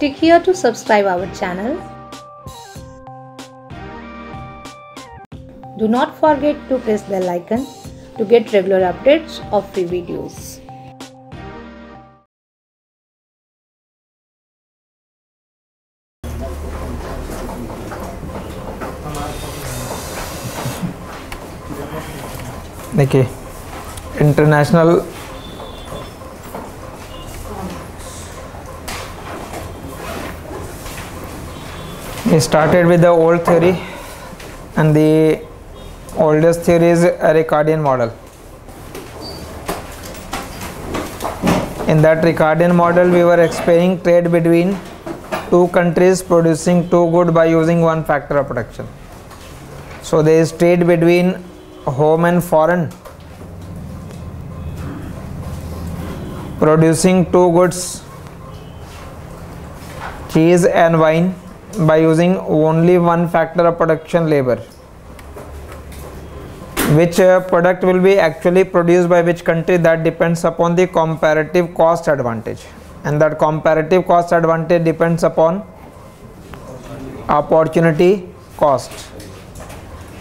Click here to subscribe our channel. Do not forget to press the bell icon to get regular updates of free videos. देखिए international we started with the old theory, and the oldest theory is a Ricardian model. In that Ricardian model, we were explaining trade between two countries producing two goods by using one factor of production. So there is trade between home and foreign, producing two goods, cheese and wine, by using only one factor of production, labor. Which product will be actually produced by which country, that depends upon the comparative cost advantage, and that comparative cost advantage depends upon opportunity cost.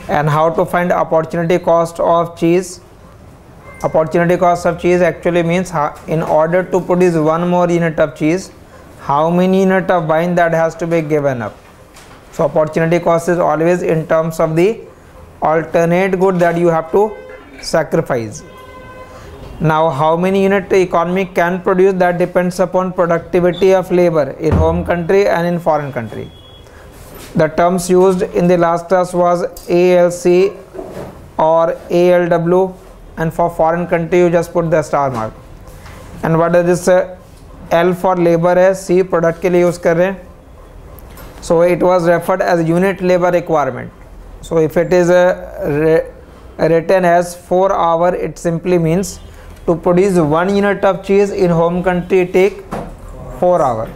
And how to find opportunity cost of cheese? Opportunity cost of cheese actually means in order to produce one more unit of cheese, how many unit of wine that has to be given up. So opportunity cost is always in terms of the alternate good that you have to sacrifice. Now how many unit economy can produce, that depends upon productivity of labor in home country and in foreign country. The terms used in the last class was ALC or ALW, and for foreign country you just put the star mark. And what is this L for labor है, C product के लिए use कर रहे हैं. So it was referred as unit labor requirement. So if it is written as 4 hour, it simply means to produce 1 unit of cheese in home country take 4 hour,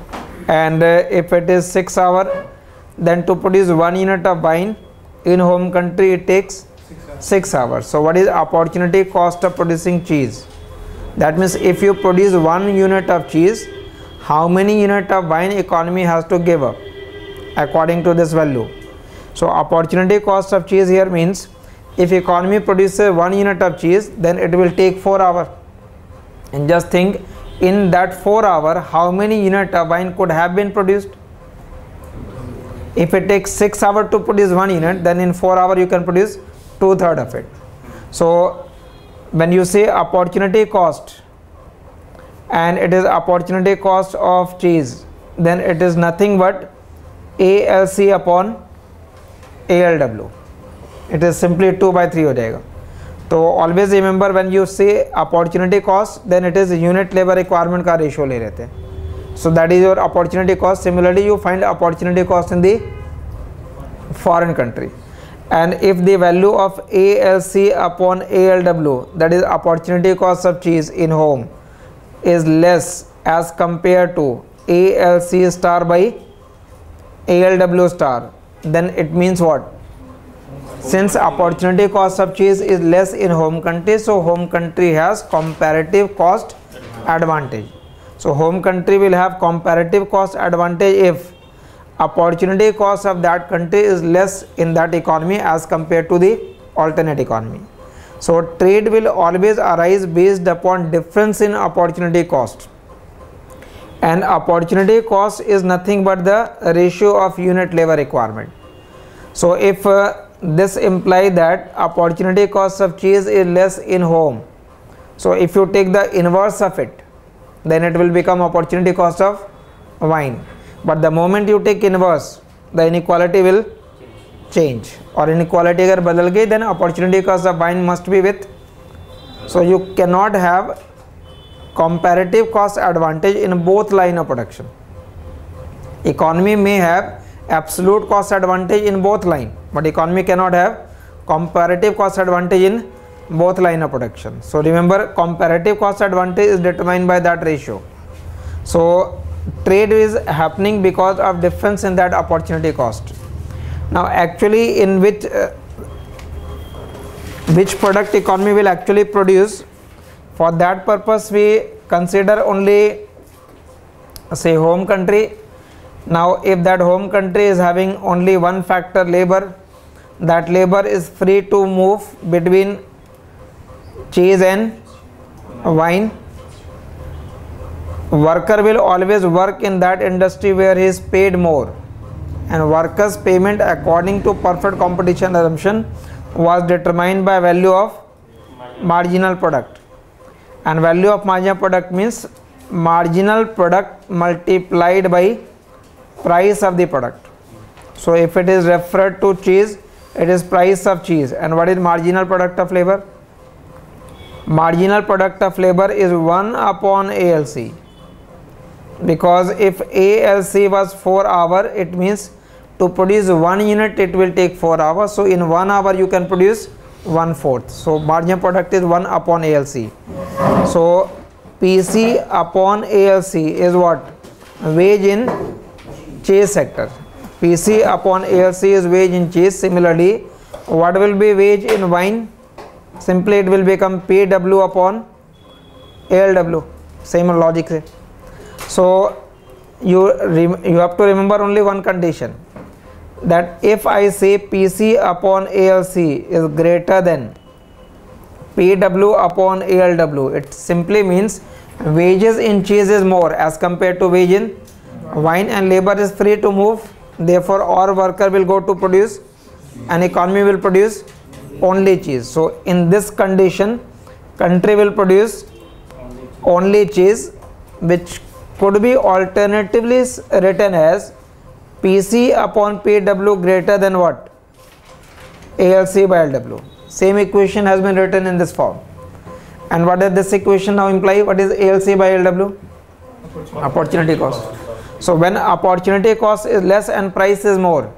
and if it is 6 hour, then to produce 1 unit of wine in home country it takes 6 hours. So what is opportunity cost of producing cheese? That means if you produce 1 unit of cheese, how many unit of wine economy has to give up according to this value. So opportunity cost of cheese here means if economy produces 1 unit of cheese, then it will take 4 hours. And just think, in that 4 hours, how many unit of wine could have been produced? If it takes 6 hours to produce 1 unit, then in 4 hours you can produce 2/3 of it. So when you say opportunity cost and it is opportunity cost of cheese, then it is nothing but ALC upon ALW. It is simply 2/3 हो जाएगा. तो always remember when you say opportunity cost, then it is unit labor requirement का ratio ले लेते हैं. So that is your opportunity cost. Similarly, you find opportunity cost in the foreign country. And if the value of ALC upon ALW, that is opportunity cost of cheese in home, is less as compared to ALC star by ALW star, then it means what? Since opportunity cost of cheese is less in home country, so home country has comparative cost advantage. So home country will have comparative cost advantage if opportunity cost of that country is less in that economy as compared to the alternate economy. So trade will always arise based upon difference in opportunity cost, and opportunity cost is nothing but the ratio of unit labor requirement. So if this implies that opportunity cost of cheese is less in home, so if you take the inverse of it, then it will become opportunity cost of wine. But the moment you take inverse, the inequality will change, और inequality अगर बदल गई, then opportunity cost of wine must be with. So you cannot have comparative cost advantage in both line of production. Economy may have absolute cost advantage in both line, but economy cannot have comparative cost advantage in both line of production. So remember, comparative cost advantage is determined by that ratio. So trade is happening because of difference in that opportunity cost. Now actually in which product economy will actually produce, for that purpose we consider only say home country, Now if that home country is having only one factor, labor, that labor is free to move between cheese and wine. Worker will always work in that industry where he is paid more, and workers' payment according to perfect competition assumption was determined by value of marginal product, and value of marginal product means marginal product multiplied by price of the product. So if it is referred to cheese, it is price of cheese. And what is marginal product of labor? Marginal product of labor is 1 upon ALC, because if ALC was 4 hours, it means to produce 1 unit it will take 4 hours. So in 1 hour you can produce 1/4. So marginal product is 1 upon ALC. So PC upon ALC is what? Wage in cheese sector. PC upon ALC is wage in cheese. Similarly, what will be wage in wine? Simply it will become PW upon ALW. Same logic. So you have to remember only one condition, that if I say PC upon ALC is greater than PW upon ALW, it simply means wages in cheese is more as compared to wage in wine, and labor is free to move. Therefore our worker will go to produce, and economy will produce only cheese. So in this condition, country will produce only cheese, which could be alternatively written as PC upon PW greater than what? ALC by LW. Same equation has been written in this form. And what does this equation now imply? What is ALC by LW? Opportunity cost. So when opportunity cost is less and price is more,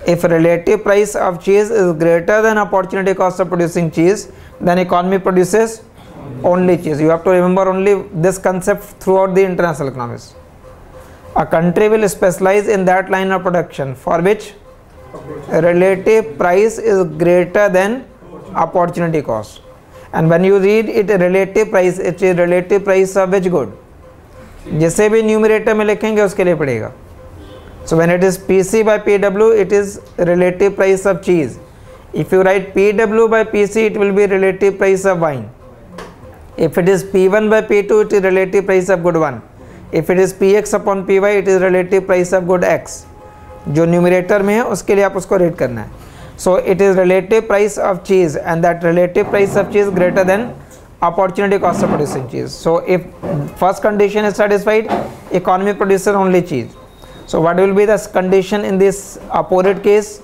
if relative price of cheese is greater than opportunity cost of producing cheese, then economy produces only cheese. You have to remember only this concept throughout the international economics. A country will specialize in that line of production for which relative price is greater than opportunity cost. And when you read it relative price, it is relative price of which good? जिसे भी numerator में लिखेंगे उसके लिए पड़ेगा. So when it is PC by PW, it is relative price of cheese. If you write PW by PC, it will be relative price of wine. If it is P1 by P2, it is relative price of good 1. If it is PX upon PY, it is relative price of good X. जो numerator में है उसके लिए आप उसको rate करना है. So it is relative price of cheese, and that relative price of cheese greater than opportunity cost of producing cheese. So if first condition is satisfied, economy produces only cheese. So what will be the condition in this opposite case?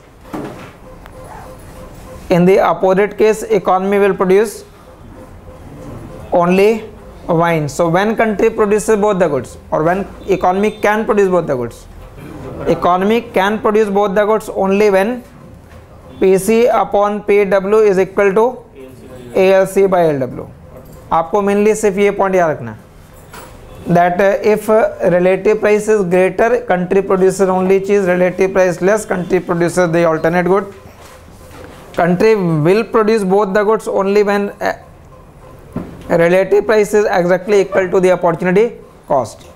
In the opposite case, economy will produce only wine. So when country produces both the goods, or when economy can produce both the goods? Economy can produce both the goods only when PC upon PW is equal to ALC by LW. आपको mainly सिर्फ ये point याद रखना है, that if relative price is greater, country produces only cheese. Relative price less, country produces the alternate good. Country will produce both the goods only when relative price is exactly equal to the opportunity cost.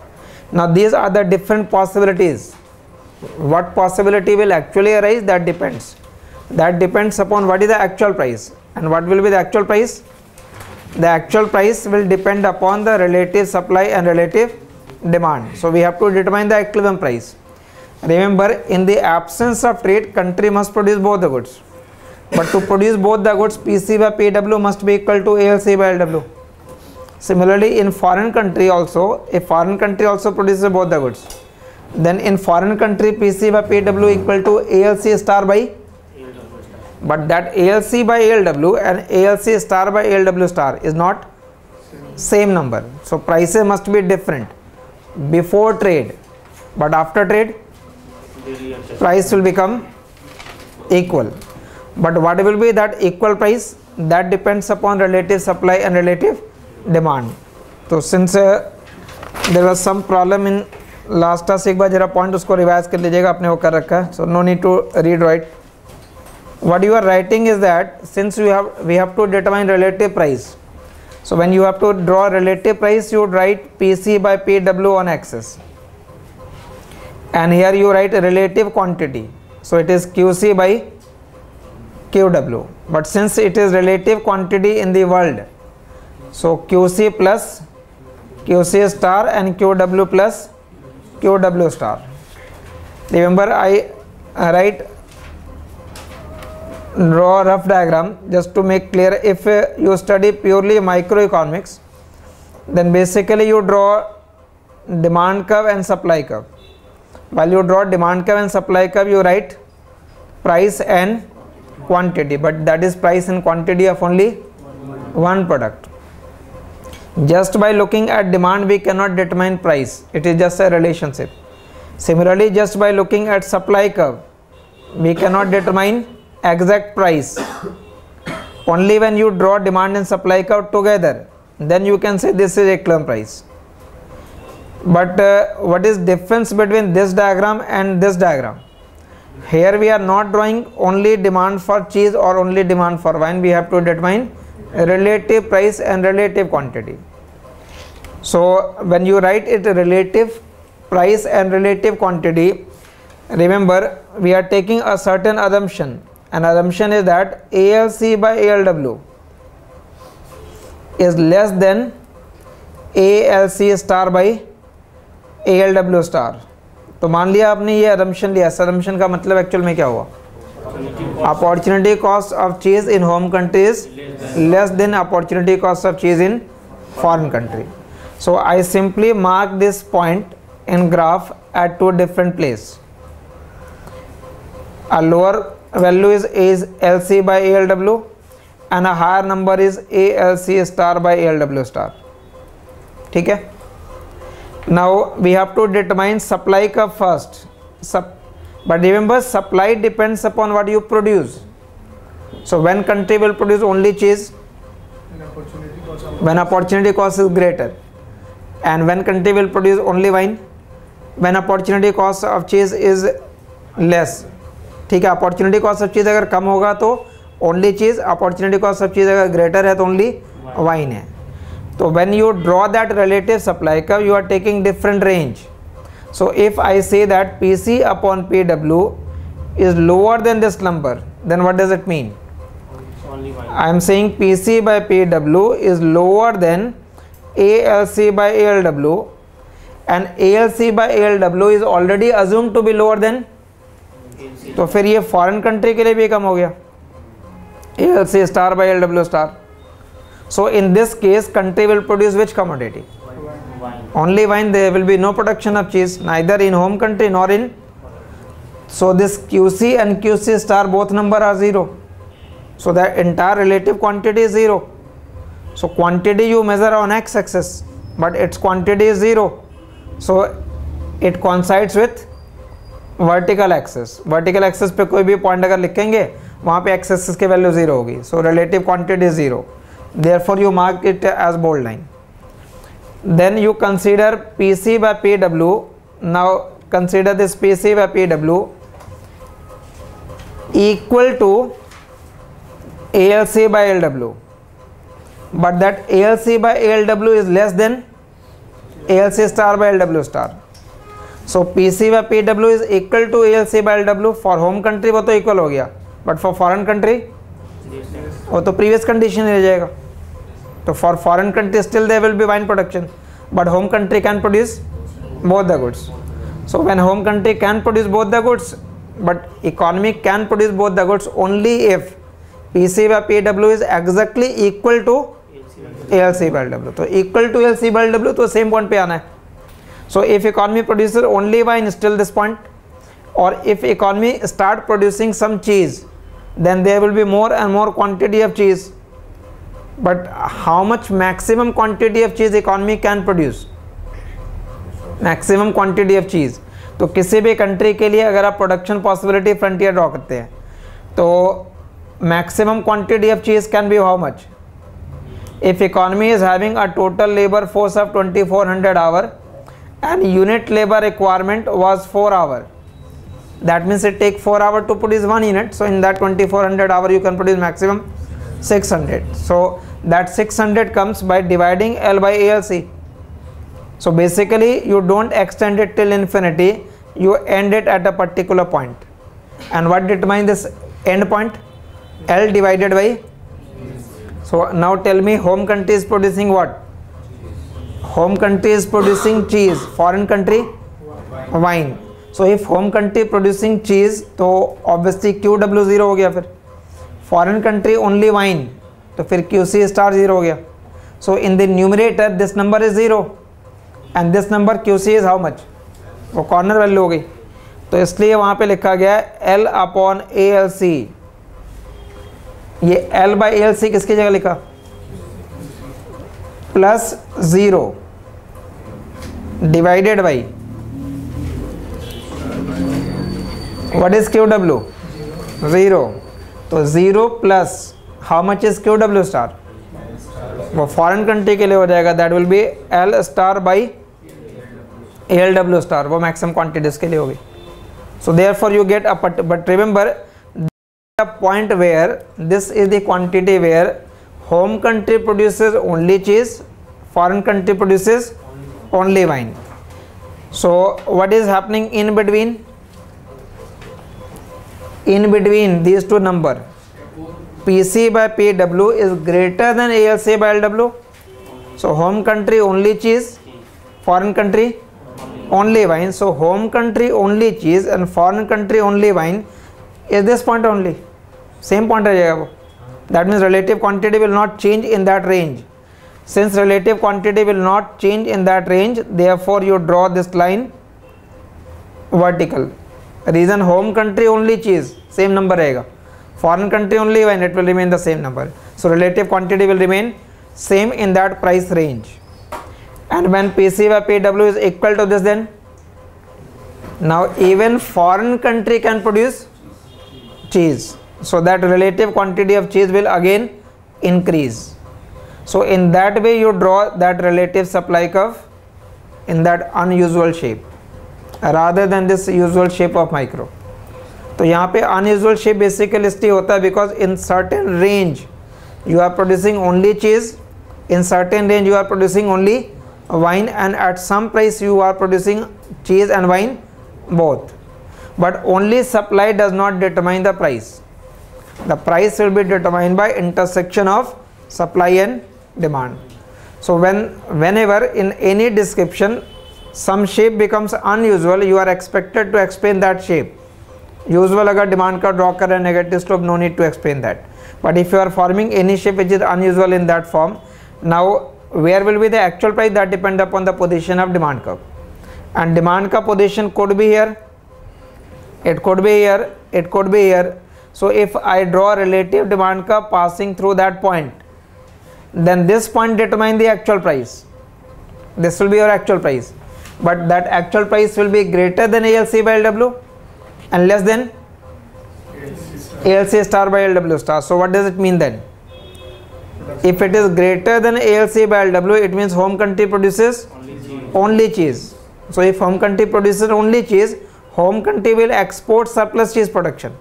Now these are the different possibilities. What possibility will actually arise? That depends. That depends upon what is the actual price. And what will be the actual price? The actual price will depend upon the relative supply and relative demand. So we have to determine the equilibrium price. Remember, in the absence of trade, country must produce both the goods. But to produce both the goods, PC by PW must be equal to ALC by LW. Similarly, in foreign country also, if foreign country also produces both the goods, then in foreign country PC by PW equal to ALC star by, but that ALC by ALW and ALC star by ALW star is not same number. So prices must be different before trade, but after trade price will become equal. But what will be that equal price? That depends upon relative supply and relative demand. So since there was some problem in last class, एक बार जरा point उसको revise कर लीजिएगा, आपने वो कर रखा है. So no need to read right. What you are writing is that since we have to determine relative price. So when you have to draw relative price, you would write PC by PW on axis. and here you write relative quantity, so it is QC by QW, but since it is relative quantity in the world, so QC plus QC star and QW plus QW star. Remember, I draw a rough diagram just to make clear. If you study purely microeconomics, then basically you draw demand curve and supply curve. While you draw demand curve and supply curve, you write price and quantity, but that is price and quantity of only one product. Just by looking at demand we cannot determine price, it is just a relationship. Similarly, just by looking at supply curve we cannot determine exact price. Only when you draw demand and supply curve together, then you can say this is equilibrium price. But what is difference between this diagram and this diagram? Here we are not drawing only demand for cheese or only demand for wine, we have to determine relative price and relative quantity. So when you write it relative price and relative quantity, remember we are taking a certain assumption. An assumption is that ALC by ALW is less than ALC star by ALW star. तो मान लिया आपने ये assumption लिया. assumption का मतलब actual में क्या हुआ? Opportunity cost of cheese in home country is less than opportunity cost of cheese in foreign country. So I simply mark this point in graph at two different places. A lower value is ALC by ALW and a higher number is ALC star by ALW star. ठीक है? Now we have to determine supply curve first. But remember, supply depends upon what you produce. So when country will produce only cheese? When opportunity cost is greater. And when country will produce only wine? When opportunity cost of cheese is less. ठीक है, opportunity cost of cheese अगर कम होगा तो only cheese, opportunity cost of cheese अगर greater है तो only wine है. तो when you draw that relative supply curve, you are taking different range. So if I say that PC upon PW is lower than this number, then what does it mean? I am saying PC by PW is lower than ALC by ALW, and ALC by ALW is already assumed to be lower than. तो फिर ये foreign country के लिए भी कम हो गया, ALC star by ALW star. So in this case, country will produce which commodity? Only wine. There will be no production of cheese, neither in home country nor in. So this QC and QC star both number are 0. So the entire relative quantity is 0. So quantity you measure on x-axis, but its quantity is 0. So it coincides with vertical axis. Vertical axis पे कोई भी point अगर लिखेंगे वहाँ पे x-axis की value 0 होगी. So relative quantity is 0. Therefore you mark it as bold line. Then you consider PC by PW. Now consider this PC by PW equal to ALC by ALW, but that ALC by ALW is less than ALC star by ALW star. So PC by PW is equal to ALC by ALW. For home country वो तो equal हो गया, but for foreign country वो तो previous condition रह जाएगा. So for foreign country still there will be wine production, but home country can produce both the goods. So when home country can produce both the goods, but economy can produce both the goods only if PC by PW is exactly equal to ALC by ALW. तो equal to ALC by ALW तो same point पे आना है. So if economy produces only wine, still this point, or if economy start producing some cheese, then there will be more and more quantity of cheese. But how much maximum quantity of cheese economy can produce? Maximum quantity of cheese. तो किसी भी country के लिए अगर आप production possibility frontier draw करते हैं तो maximum quantity of cheese can be how much? If economy is having a total labor force of 2400 hour and unit labor requirement was 4 hour, that means it take 4 hour to produce 1 unit. So in that 2400 hour you can produce maximum 600. So that 600 comes by dividing L by ALC. So basically you don't extend it till infinity. you end it at a particular point. And what determines this end point? L divided by. So now tell me, home country is producing what? Home country is producing cheese, foreign country wine. So if home country producing cheese, तो obviously QW 0 हो गया, फिर foreign country only wine, तो फिर QC star 0 हो गया. So in the numerator this number is 0 and this number QC is how much? वो corner value हो गई, तो इसलिए वहाँ पे लिखा गया L अपॉन ALC. ये L बाई ALC किसकी जगह लिखा? Plus 0 divided by what is QW? 0. तो 0 plus how much is QW star? वो फॉरेन कंट्री के लिए हो जाएगा, that will be L star by ALW star, वो मैक्सिमम क्वांटिटीज के लिए होगी. So therefore you get a but remember the point where this is the quantity where home country produces only cheese, foreign country produces only wine. So what is happening in between? In between these two number, PC by PW is greater than ALC by LW. So home country only cheese, foreign country only wine. So home country only cheese and foreign country only wine is this point only, same point रह जाएगा वो. That means relative quantity will not change in that range. Since relative quantity will not change in that range, therefore you draw this line vertical. Reason home country only cheese, same number रहेगा. Foreign country only wine, it will remain the same number. So relative quantity will remain same in that price range. And when PC by PW is equal to this, then now even foreign country can produce cheese. So that relative quantity of cheese will again increase. So in that way you draw that relative supply curve in that unusual shape rather than this usual shape of micro. तो यहाँ पे unusual shape basically इसलिए होता है because in certain range you are producing only cheese, in certain range you are producing only wine, and at some price you are producing cheese and wine both. But only supply does not determine the price. The price will be determined by intersection of supply and demand. So whenever in any description some shape becomes unusual, you are expected to explain that shape. Usual अगर demand का draw कर रहे negative slope, no need to explain that. But if you are forming any shape which is unusual in that form, now where will be the actual price? That depend upon the position of demand curve. And demand का position could be here, it could be here, it could be here. So if I draw relative demand curve passing through that point, then this point determine the actual price. This will be your actual price, but that actual price will be greater than ALC by LW and less than ALC star by LW star. So what does it mean then? If it is greater than ALC by LW, it means home country produces only cheese. So if home country produces only cheese, home country will export surplus cheese production.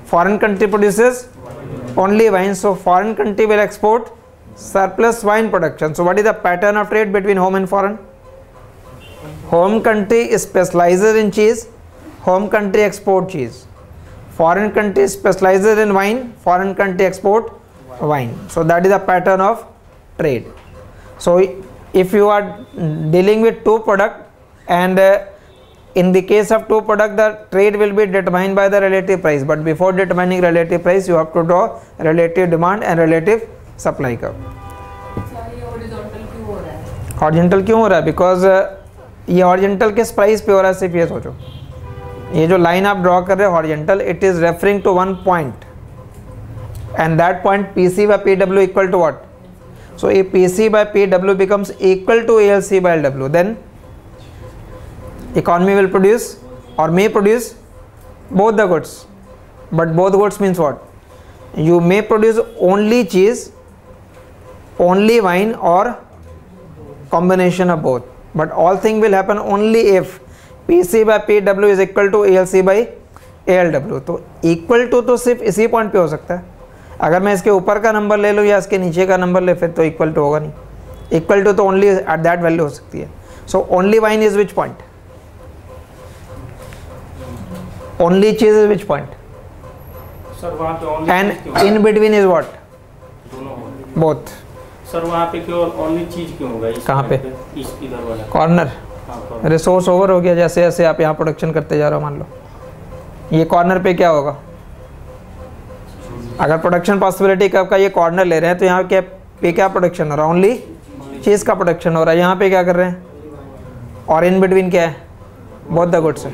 Foreign country produces only wine, so foreign country will export surplus wine production. So what is the pattern of trade between home and foreign? Home country specializes in cheese, home country export cheese. Foreign country specializes in wine, foreign country export wine. So that is the pattern of trade. So if you are dealing with two products, and in the case of two products, the trade will be determined by the relative price, but before determining relative price you have to draw relative demand and relative supply curve. Horizontal क्यों हो रहा है? Because ये horizontal किस price पे हो रहा है, सिर्फ ये सोचो. ये जो लाइन आप ड्रॉ कर रहे हो horizontal, it is referring to one point, and that point PC by PW equal to what? So if PC by PW becomes equal to ALC by LW, then economy will produce or may produce both the goods. But both goods means what? You may produce only cheese, only wine, or combination of both. But all thing will happen only if PC by PW is equal to ALC by ALW. तो equal to तो सिर्फ इसी point पे हो सकता है. अगर मैं इसके ऊपर का नंबर ले लूँ या इसके नीचे का नंबर ले, फिर तो इक्वल टू होगा नहीं. इक्वल टू तो ओनली एट दैट वैल्यू हो सकती है. So only wine is which point? Only cheese is which point? Sir वहाँ पे only And चीज क्यों? in between is what? दोनों होंगे। Both. सर वहाँ पे केवल ओनली चीज क्यों होगा? इस कहाँ पे? इस इधर वाला। कॉर्नर हाँ, corner। रिसोर्स ओवर हो गया। जैसे जैसे आप यहाँ प्रोडक्शन करते जा रहे हो, मान लो ये कॉर्नर पे क्या होगा? अगर प्रोडक्शन पॉसिबिलिटी का आपका ये कॉर्नर ले रहे हैं तो यहाँ क्या पे क्या प्रोडक्शन हो रहा है? ओनली चीज़ का प्रोडक्शन हो रहा है। यहाँ पे क्या कर रहे हैं? और इन बिटवीन क्या है? बोथ द गुड्स है।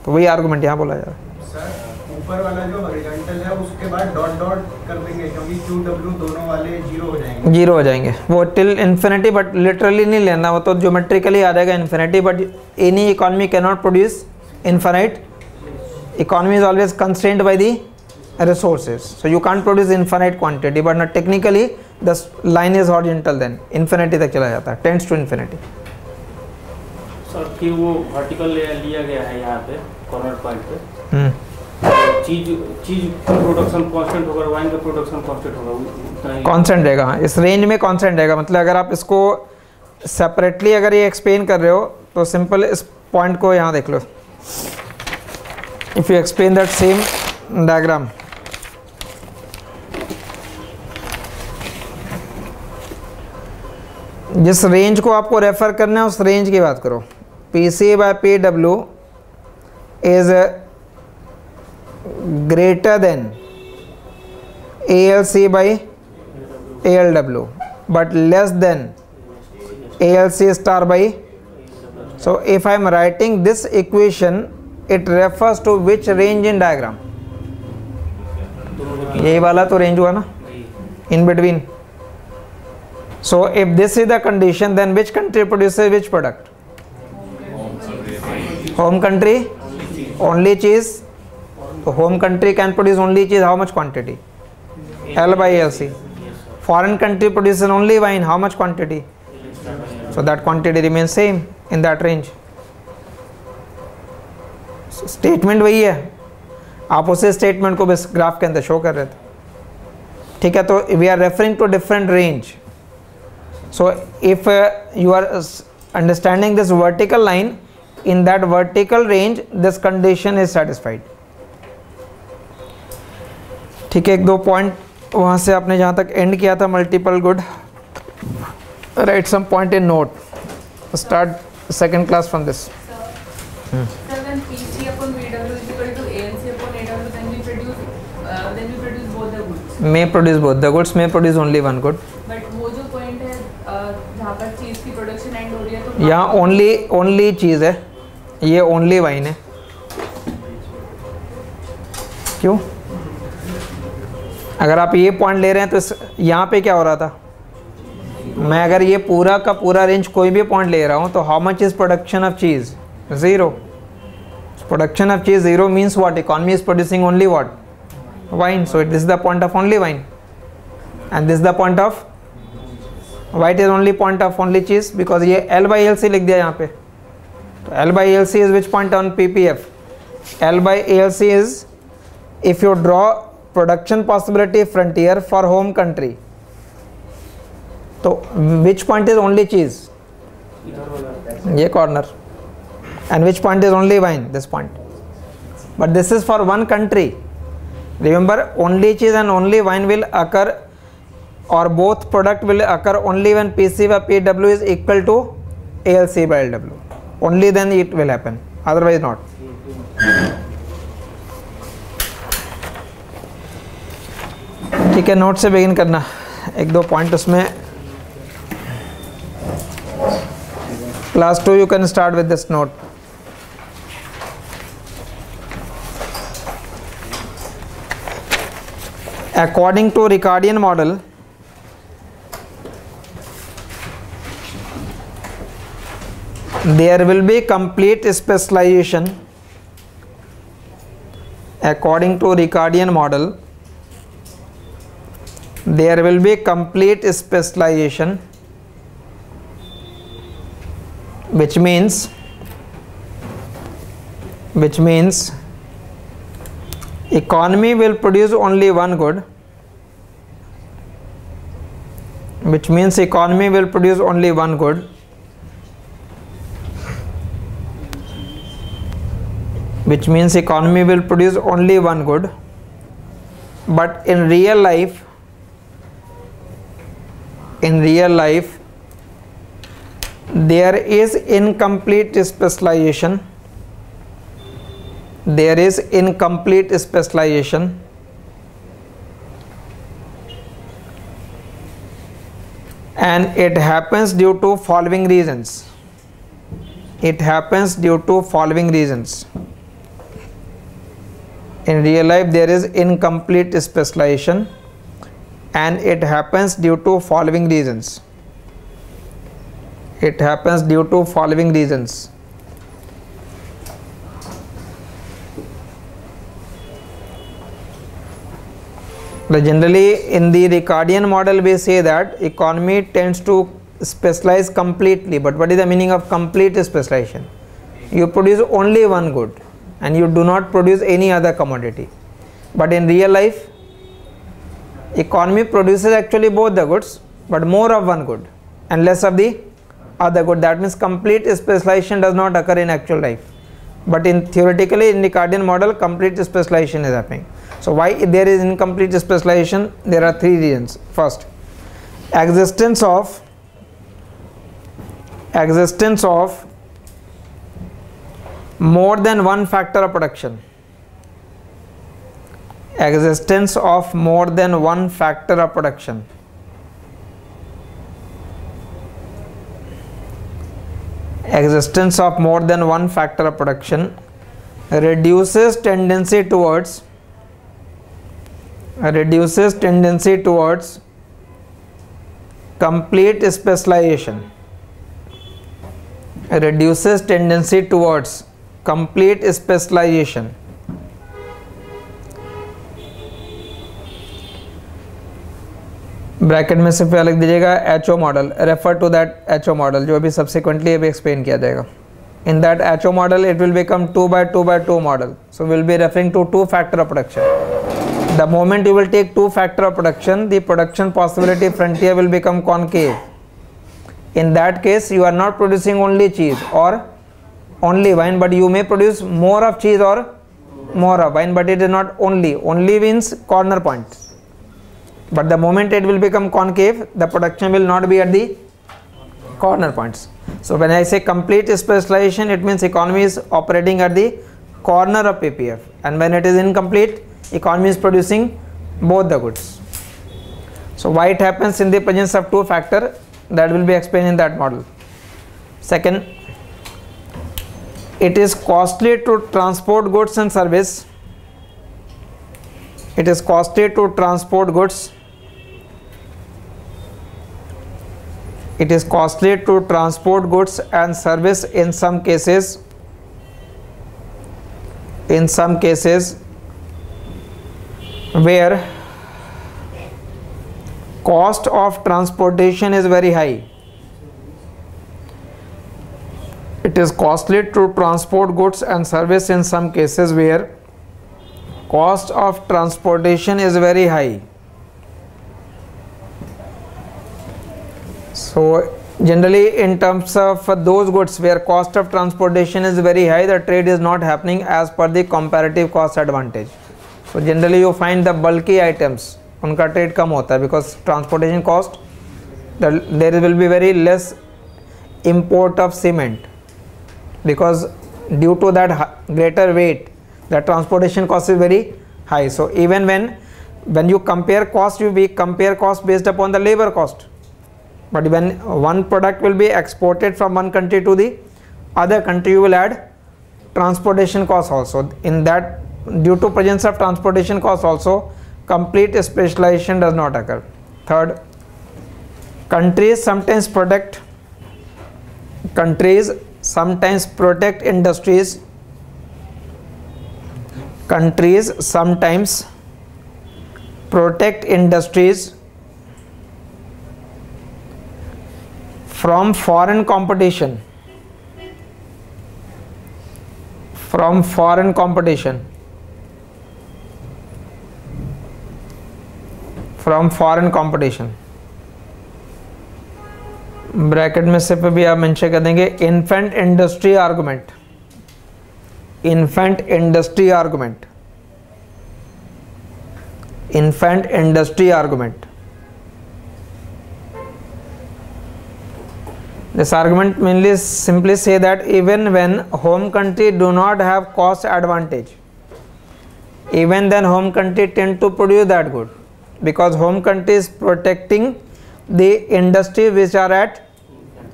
तो वही आर्गुमेंट यहाँ बोला जा रहा है। सर ऊपर वाला जो हॉरिजॉन्टल है उसके बाद डॉट डॉट कर देंगे क्योंकि क्यू डब्ल्यू दोनों वाले जीरो हो जाएंगे। जीरो हो जाएंगे वो टिल इन्फिनिटी, बट लिटरली नहीं लेना, वो तो ज्योमेट्रिकली आ जाएगा infinity. But any economy can not produce infinite. Economy is always constrained by the resources, so you can't produce infinite quantity, but not technically the line is horizontal, then infinity तक चला जाता है, tends to infinity। Sir फिर वो vertical लिया गया है यहाँ पे कॉर्नर पॉइंट पे। चीज प्रोडक्शन कांस्टेंट होगा, वाइन का प्रोडक्शन कांस्टेंट होगा, उतना ही कांस्टेंट रहेगा। हाँ, इस रेंज में कांस्टेंट रहेगा। मतलब अगर आप इसको सेपरेटली अगर ये एक्सप्लेन कर रहे हो तो सिंपल इस पॉइंट को यहाँ देख लो। If you explain that same diagram, जिस रेंज को आपको रेफर करना है उस रेंज की बात करो। P C by P W is greater than A L C by A L W but less than A L C star by. So if I am writing this equation it refers to which range in diagram? यही वाला तो range हुआ ना, in between. So if this is the condition, then which country produces which product? Home country, only cheese. So home country can produce only cheese. How much quantity? L by LC. Foreign country produces only wine. How much quantity? So that quantity remains same in that range. So statement वही है, आप उसे statement को बस graph के अंदर show कर रहे थे। ठीक है, तो we are referring to different range. So if you are understanding this vertical line, in that vertical range this condition is satisfied। ठीक है, एक दो पॉइंट वहाँ से आपने जहाँ तक एंड किया था, multiple good, write some point in note, start second class from this. Sir, when PC upon VW is equal to ANC upon AW, then we produce both the goods. May produce both the goods, may produce only one good। But वो जो point है जहाँ पर चीज़ की production and हो रही है तो यहाँ ओनली चीज़ है, ये ओनली वाइन है। क्यों? अगर आप ये पॉइंट ले रहे हैं तो यहाँ पे क्या हो रहा था? मैं अगर ये पूरा का पूरा रेंज कोई भी पॉइंट ले रहा हूँ तो how much is production of cheese? Zero. Production of cheese zero means what? Economy is producing only what? Wine. So this is the point of only wine and this the point of white is only point of only cheese, because ये L by LC लिख दिया यहाँ पे। तो L by LC is which point on PPF? L by LC is if you draw production possibility frontier for home country, तो which point is only cheese? इधर वाला। ये corner। And which point is only wine? This point। But this is for one country। Remember, only cheese and only wine will occur, or both product will occur only when PC by PW is equal to ALC by LW. Only then it will happen, otherwise not। ठीक है, note से begin करना, एक दो point उसमें। Class 2 you can start with this note। According to Ricardian model, there will be complete specialization। According to Ricardian model, there will be complete specialization, which means economy will produce only one good, which means economy will produce only one good, which means economy will produce only one good, but in real life there is incomplete specialization. There is incomplete specialization, and it happens due to following reasons. It happens due to following reasons. In real life there is incomplete specialization, and it happens due to following reasons. It happens due to following reasons. But generally in the Ricardian model we say that economy tends to specialize completely. But what is the meaning of complete specialization? You produce only one good and you do not produce any other commodity. But in real life economy produces actually both the goods, but more of one good and less of the other good. That means complete specialization does not occur in actual life, but in theoretically in Ricardian model complete specialization is happening. So why there is incomplete specialization? There are three reasons. First, existence of more than one factor of production. Existence of more than one factor of production. Existence of more than one factor of production reduces tendency towards complete specialization. Reduces tendency towards complete specialization. Bracket में से फिर लिख दीजिएगा HO model. Refer to that HO model जो अभी subsequently अभी explain किया जाएगा. In that HO model it will become 2 by 2 by 2 model. So we will be referring to two factor of production. The moment you will take two factor of production, the production possibility frontier will become concave. In that case you are not producing only cheese or only wine, but you may produce more of cheese or more of wine, but it is not only. Only means corner point. But the moment it will become concave, the production will not be at the corner points. So when I say complete specialization, it means economy is operating at the corner of PPF, and when it is incomplete, economy is producing both the goods. So why it happens in the presence of two factor, that will be explained in that model. Second, it is costly to transport goods and service. It is costly to transport goods. It is costly to transport goods and service in some cases. In some cases where cost of transportation is very high. It is costly to transport goods and service in some cases where cost of transportation is very high. So generally in terms of those goods where cost of transportation is very high, the trade is not happening as per the comparative cost advantage. So generally you find the bulky items, उनका trade कम होता है because transportation cost, there will be very less import of cement because due to that greater weight, the transportation cost is very high. So even when you compare cost, you compare cost based upon the labor cost. But when one product will be exported from one country to the other country, you will add transportation cost also. In that, due to presence of transportation cost also, complete specialization does not occur. Third, countries sometimes protect industries. Countries sometimes protect industries from foreign competition. From foreign competition. From foreign competition. Bracket में से पे भी आप mention कर देंगे infant industry argument. infant industry argument. Infant industry argument. This argument mainly simply say that even when home country do not have cost advantage, even then home country tend to produce that good, because home country is protecting the industry which are at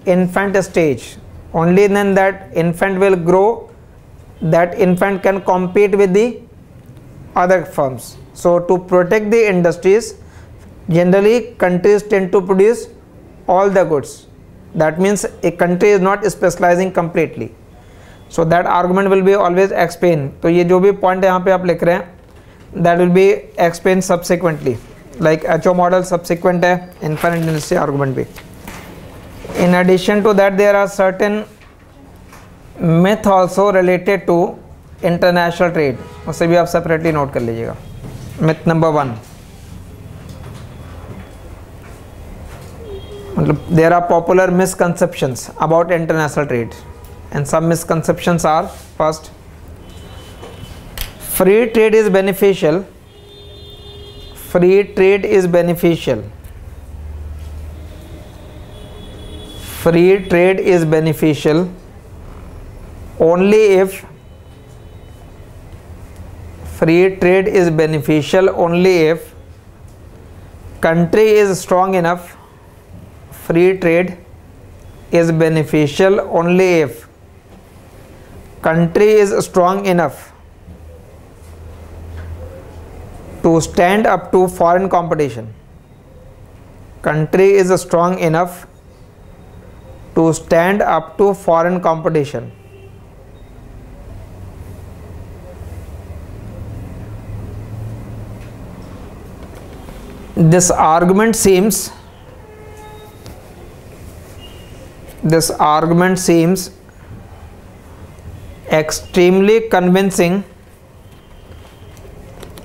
infant stage. Only then that infant will grow, that infant can compete with the other firms. So to protect the industries, generally countries tend to produce all the goods. That means a country is not specializing completely. So that argument will be always explained. तो ये जो भी point यहाँ पे आप लिख रहे हैं, that will be explained subsequently. Like HO model subsequent है, infinite industry argument भी. In addition to that, there are certain myth also related to international trade. उसे भी आप separately note कर लीजिएगा. Myth number 1. There are popular misconceptions about international trade, and some misconceptions are: first, free trade is beneficial. Free trade is beneficial. Free trade is beneficial only if country is strong enough. Free trade is beneficial only if country is strong enough to stand up to foreign competition. Country is strong enough to stand up to foreign competition. This argument seems extremely convincing.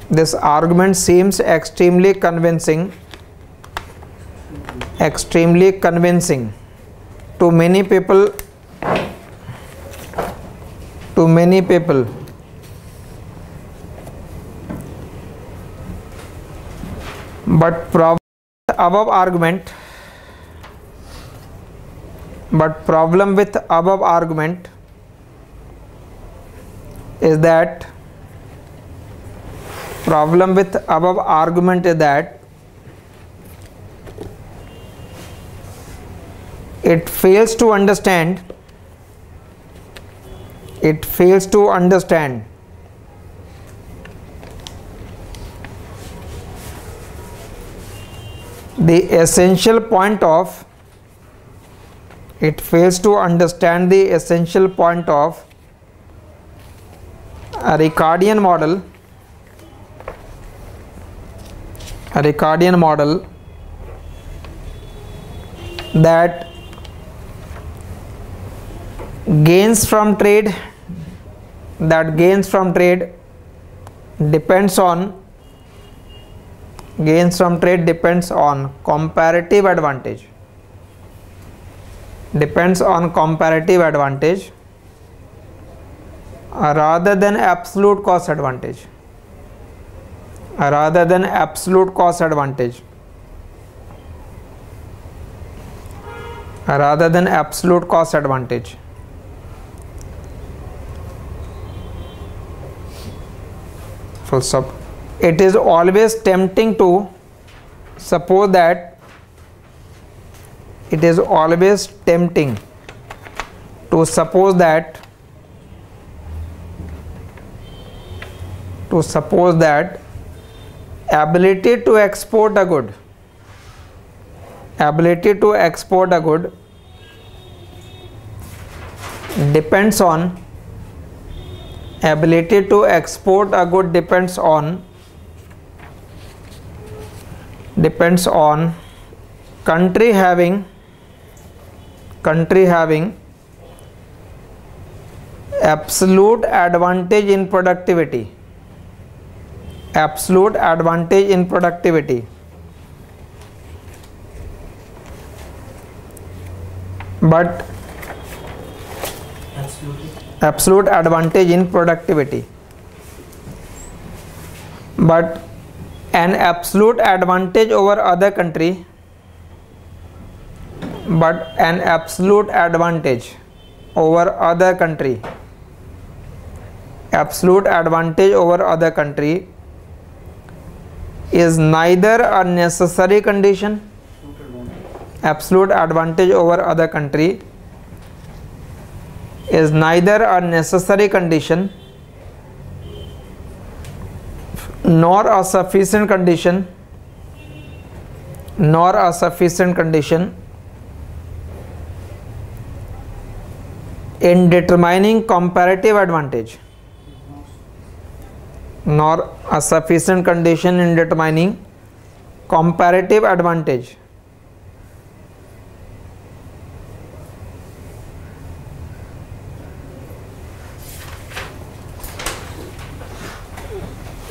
This argument seems extremely convincing to many people. But problem with above argument is that it fails to understand the essential point of a Ricardian model that gains from trade depends on comparative advantage. Rather than absolute cost advantage. Full stop. It is always tempting to suppose that ability to export a good depends on country having absolute advantage in productivity. But absolute advantage in productivity. But an absolute advantage over other country, absolute advantage over other country is neither a necessary condition. Absolute advantage over other country is neither a necessary condition nor a sufficient condition in determining comparative advantage, nor a sufficient condition in determining comparative advantage.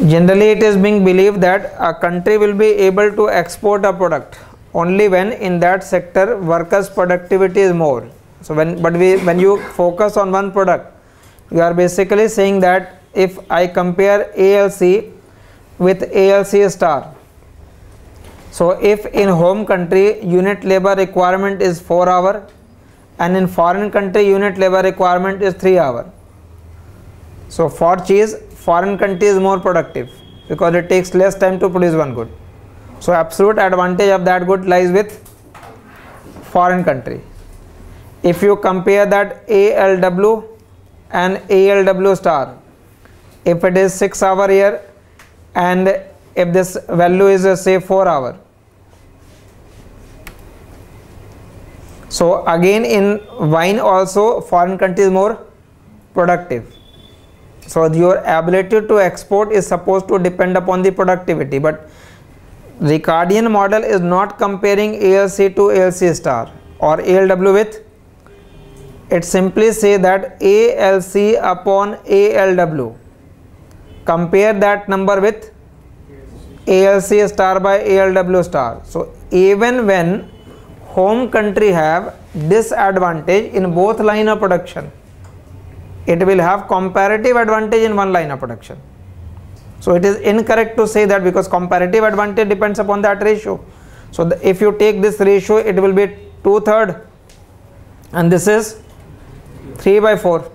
Generally, it is being believed that a country will be able to export a product only when in that sector workers' productivity is more. So when you focus on one product, you are basically saying that if I compare ALC with ALC star, so if in home country unit labor requirement is 4 hours and in foreign country unit labor requirement is 3 hours, so for cheese foreign country is more productive because it takes less time to produce one good. So absolute advantage of that good lies with foreign country. If you compare that ALW and ALW star, if it is 6 hours here and if this value is say 4 hours, so again in wine also foreign country is more productive. So your ability to export is supposed to depend upon the productivity, but Ricardian model is not comparing ALC to ALC star or ALW with, it simply say that ALC upon ALW, compare that number with ALC star by ALW star. So even when home country have disadvantage in both line of production, it will have comparative advantage in one line of production. So it is incorrect to say that, because comparative advantage depends upon that ratio. So if you take this ratio, it will be 2/3 and this is 3/4.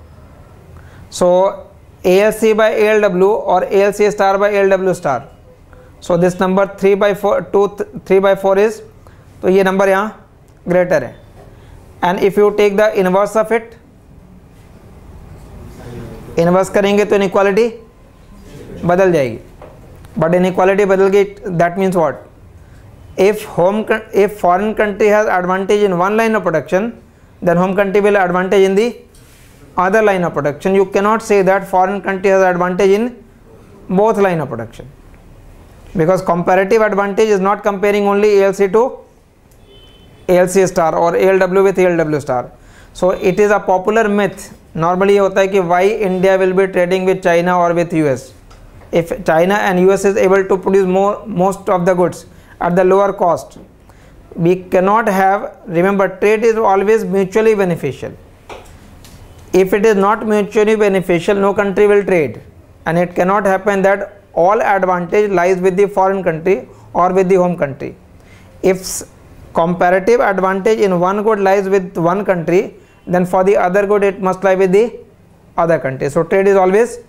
So ALC by ALW or ALC star by ALW star. So this number 3/4 is, तो ये number यहाँ greater है. And if you take the inverse of it, inverse करेंगे तो inequality बदल जाएगी. But inequality बदल गई, that means what? if foreign country has advantage in one line of production, then home country will have advantage in the other line of production. You cannot say that foreign country has advantage in both line of production, because comparative advantage is not comparing only ALC to ALC star or ALW with ALW star. So it is a popular myth. Normally ये होता है कि why India will be trading with China or with US. If China and US is able to produce most of the goods at the lower cost, we cannot have, remember, trade is always mutually beneficial. If it is not mutually beneficial, no country will trade, and it cannot happen that all advantage lies with the foreign country or with the home country. If comparative advantage in one good lies with one country, then for the other good it must lie with the other country. So trade is always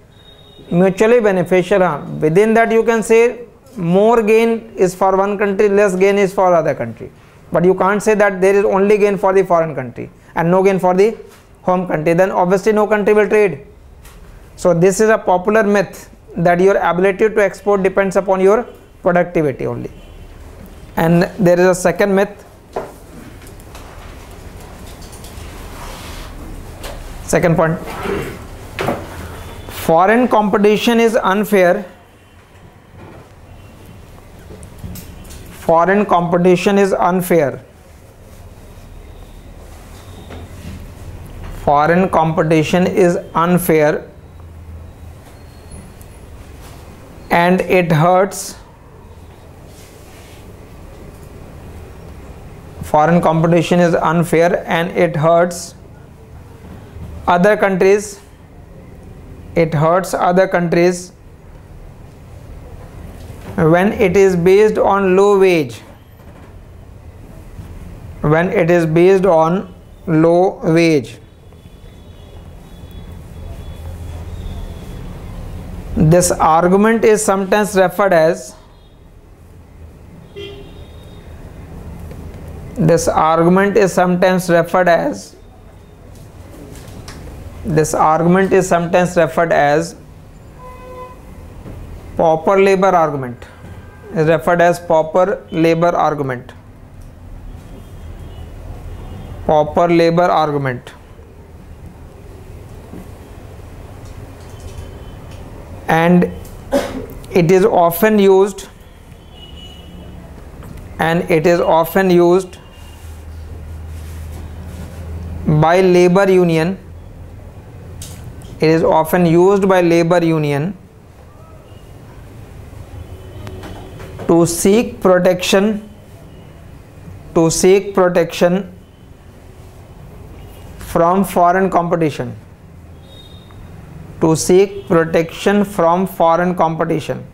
mutually beneficial. Within that you can say more gain is for one country, less gain is for other country, but you can't say that there is only gain for the foreign country and no gain for the home country. Then obviously no country will trade. So this is a popular myth that your ability to export depends upon your productivity only. And there is a second myth. Second point, foreign competition is unfair. Foreign competition is unfair. Foreign competition is unfair and it hurts. Foreign competition is unfair and it hurts other countries, it hurts other countries when it is based on low wage, when it is based on low wage. This argument is sometimes referred as pauper labor argument, is referred as pauper labor argument. Pauper labor argument. And it is often used by labor union. It is often used by labor union to seek protection from foreign competition. To seek protection from foreign competition.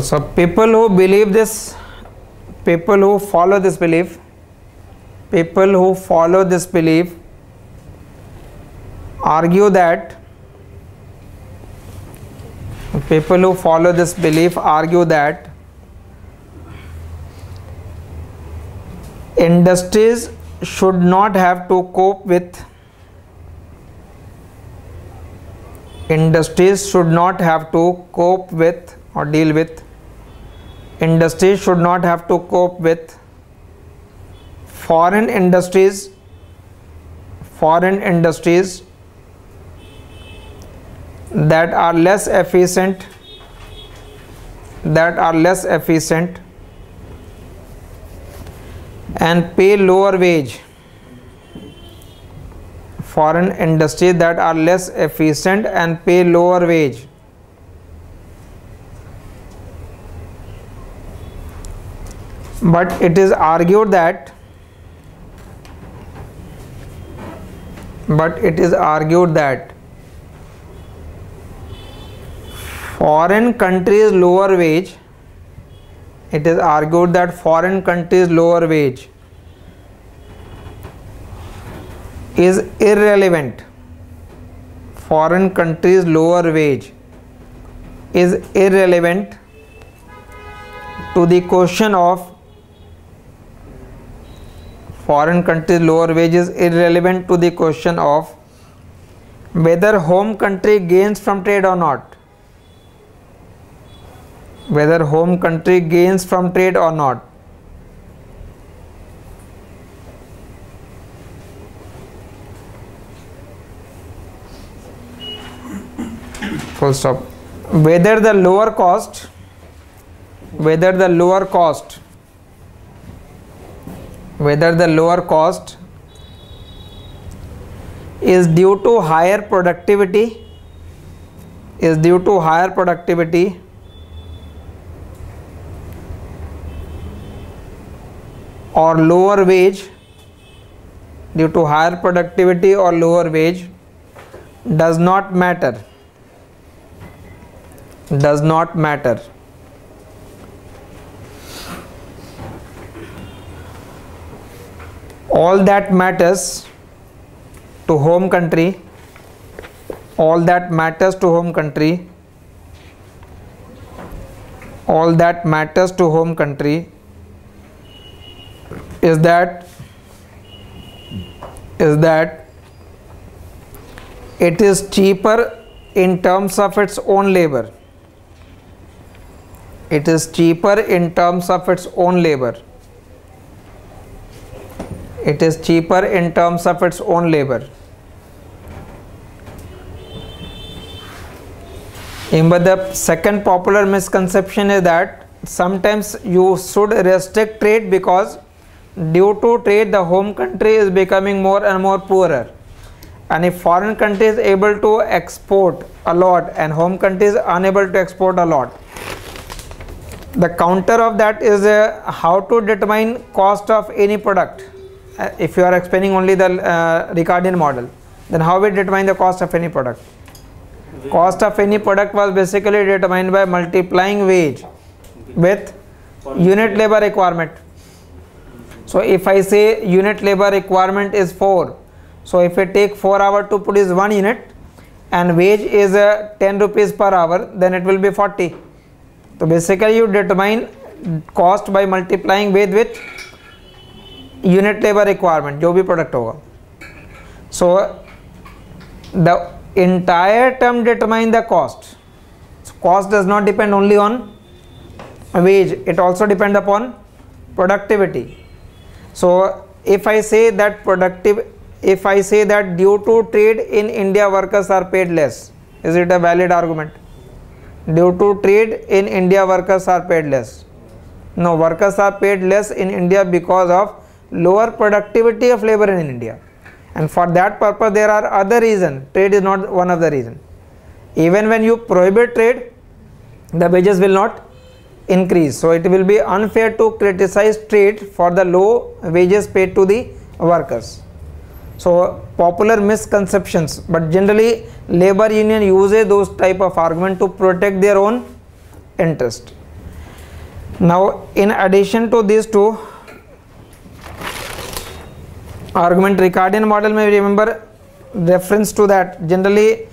So people who believe this, people who follow this belief, argue that industries should not have to cope with or deal with. Industries should not have to cope with foreign industries that are less efficient and pay lower wage. Foreign industries that are less efficient and pay lower wage. But it is argued that foreign countries' lower wage, it is argued that foreign countries' lower wage is irrelevant. Foreign countries' lower wage is irrelevant to the question of whether home country gains from trade or not. Full stop. Whether the lower cost is due to higher productivity or lower wage, does not matter. All that matters to home country is that it is cheaper in terms of its own labor. But the second popular misconception is that sometimes you should restrict trade because due to trade the home country is becoming more and more poorer, and if foreign country is able to export a lot and home country is unable to export a lot, The counter of that is how to determine cost of any product. If you are explaining only the Ricardian model, then how we determine the cost of any product? Cost of any product was basically determined by multiplying wage with unit labor requirement. So if I say unit labor requirement is 4, so if I take 4 hours to produce 1 unit and wage is 10 rupees per hour, then it will be 40. So basically you determine cost by multiplying wage with unit labor requirement, जो भी product होगा. So the entire term determine the cost. So cost does not depend only on wage, it also depends upon productivity. So if I say that due to trade in India workers are paid less, is it a valid argument? Due to trade in India workers are paid less. No, workers are paid less in India because of lower productivity of labor in India, and for that purpose there are other reasons. Trade is not one of the reasons. Even when you prohibit trade, the wages will not increase. So it will be unfair to criticize trade for the low wages paid to the workers. So popular misconceptions, but generally labor union uses those type of argument to protect their own interest. Now in addition to these two argument, Ricardian model may remember reference to that. Generally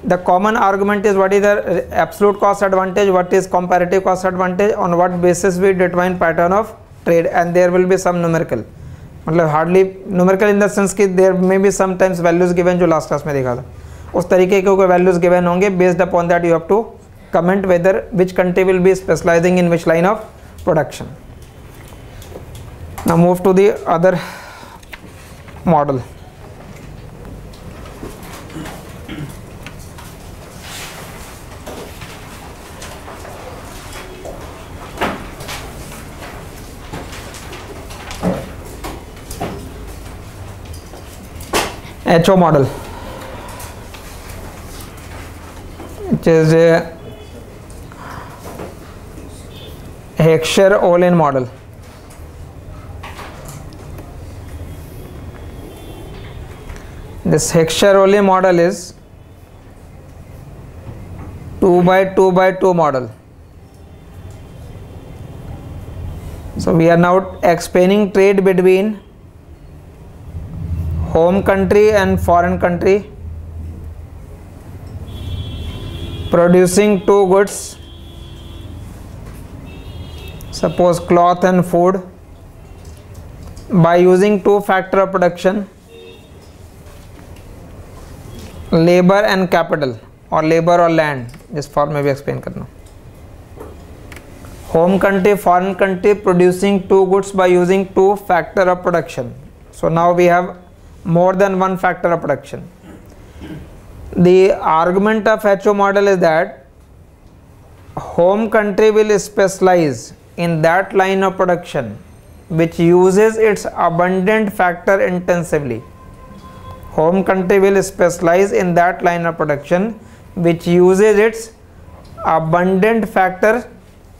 the common argument is what is the absolute cost advantage, what is comparative cost advantage, on what basis we determine pattern of trade, and there will be some numerical, मतलब hardly numerical in the sense कि there may be sometimes values given जो last class में देखा था, उस तरीके के कोई values given होंगे. Based upon that you have to comment whether which country will be specializing in which line of production. Now move to the other model. HO model, which is a Heckscher-Ohlin model. This Heckscher-Ohlin model is 2 by 2 by 2 model. So we are now explaining trade between home country and foreign country producing two goods, suppose cloth and food, by using two factor of production, labor and capital, or labor or land. This form में भी explain करना. Home country, foreign country producing two goods by using two factor of production. So now we have more than one factor of production. The argument of HO model is that home country will specialize in that line of production which uses its abundant factor intensively. Home country will specialize in that line of production which uses its abundant factor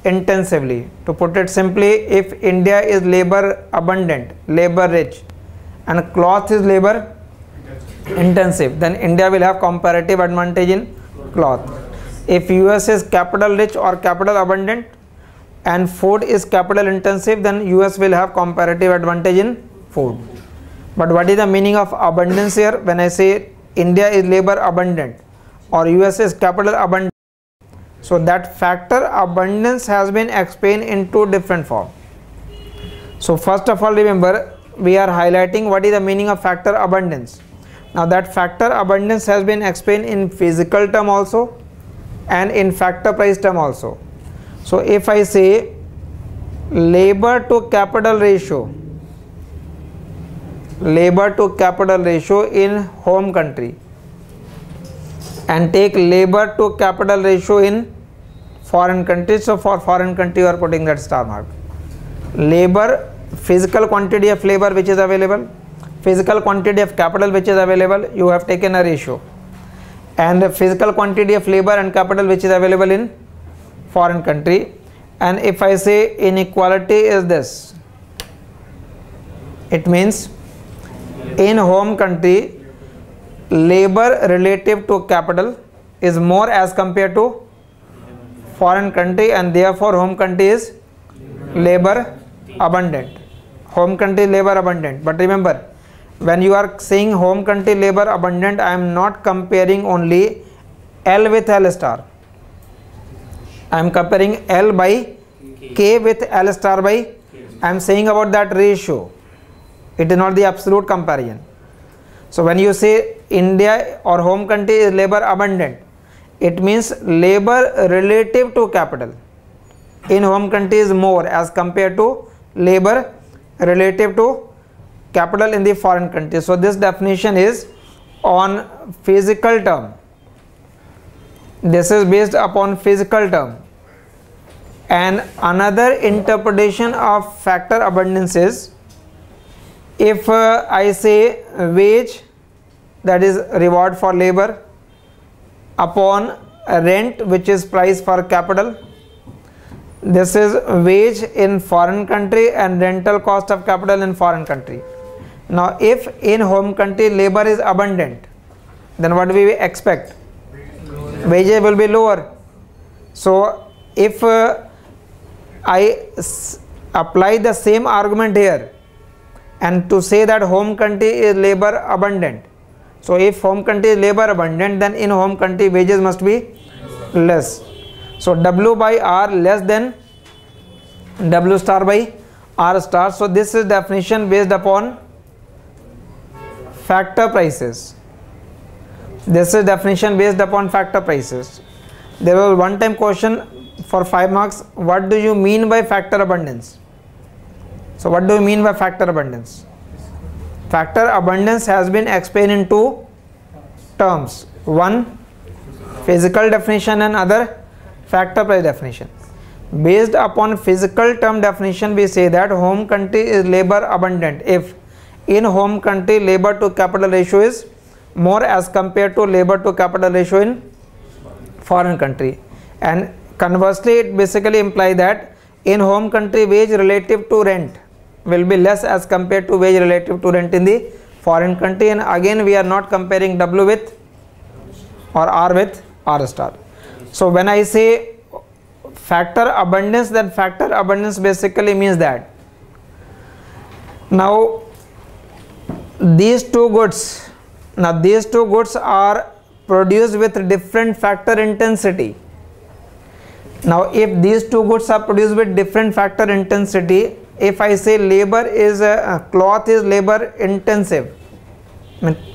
intensively. To put it simply, if India is labor abundant, labor rich, and cloth is labor intensive, then India will have comparative advantage in cloth. If US is capital rich or capital abundant and food is capital intensive, then US will have comparative advantage in food. But what is the meaning of abundance here? When I say India is labor abundant or US is capital abundant, so that factor abundance has been explained in two different forms. So first of all, remember, we are highlighting what is the meaning of factor abundance. Now that factor abundance has been explained in physical term also and in factor price term also. So if I say labor to capital ratio in home country and take labor to capital ratio in foreign country, so for foreign country you are putting that star mark. Labor, physical quantity of labor which is available, physical quantity of capital which is available, you have taken a ratio, and the physical quantity of labor and capital which is available in foreign country, and if I say inequality is this, it means in home country labor relative to capital is more as compared to foreign country, and therefore home country is labor abundant. Home country labor abundant. But remember, when you are saying home country labor abundant, I am not comparing only L with L star. I am comparing L by K with L star by, I am saying about that ratio. It is not the absolute comparison. So when you say India or home country is labor abundant, it means labor relative to capital in home country is more as compared to labor relative to capital in the foreign country. So this definition is on physical term. This is based upon physical term. And another interpretation of factor abundance is, if I say wage, that is reward for labor, upon rent, which is price for capital. This is wage in foreign country and rental cost of capital in foreign country. Now if in home country labor is abundant, then what we expect? Wages will be lower. So if I apply the same argument here and to say that home country is labor abundant, so if home country is labor abundant, then in home country wages must be less. So W by R less than W star by R star. So this is definition based upon factor prices. This is definition based upon factor prices. There was one time question for 5 marks. What do you mean by factor abundance? So what do you mean by factor abundance? Factor abundance has been explained in two terms. One, physical definition, and other, factor price definition. Based upon physical term definition, we say that home country is labor abundant if in home country labor to capital ratio is more as compared to labor to capital ratio in foreign country. And conversely, it basically implies that in home country wage relative to rent will be less as compared to wage relative to rent in the foreign country. And again, we are not comparing W with or R with R star. So when I say factor abundance, then factor abundance basically means that now these two goods are produced with different factor intensity. Now if these two goods are produced with different factor intensity, if I say labor is cloth is labor intensive,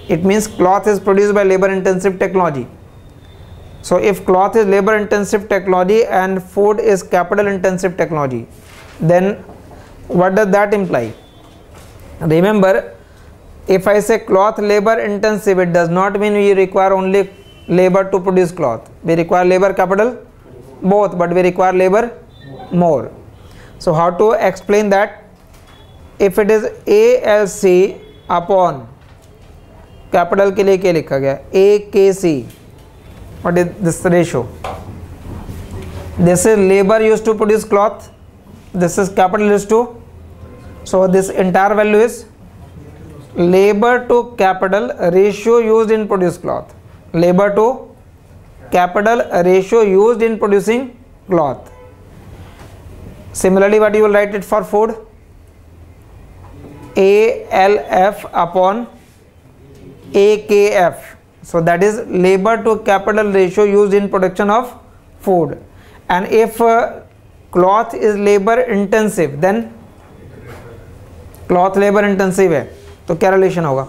it means cloth is produced by labor intensive technology. So if cloth is labor intensive technology and food is capital intensive technology, then what does that imply? Remember, if I say cloth labor intensive, it does not mean we require only labor to produce cloth. We require labor capital both, but we require labor more. So how to explain that? If it is ALC upon capital के लिए क्या लिखा गया? AKC. What is this ratio? This is labor used to produce cloth. This is capital used to. So this entire value is labor to capital ratio used in produce cloth. Labor to capital ratio used in producing cloth. Similarly, what you will write it for food? ALF upon AKF. So that is labor to capital ratio used in production of food. And if cloth is labor intensive, then cloth labor intensive है, तो क्या relation होगा?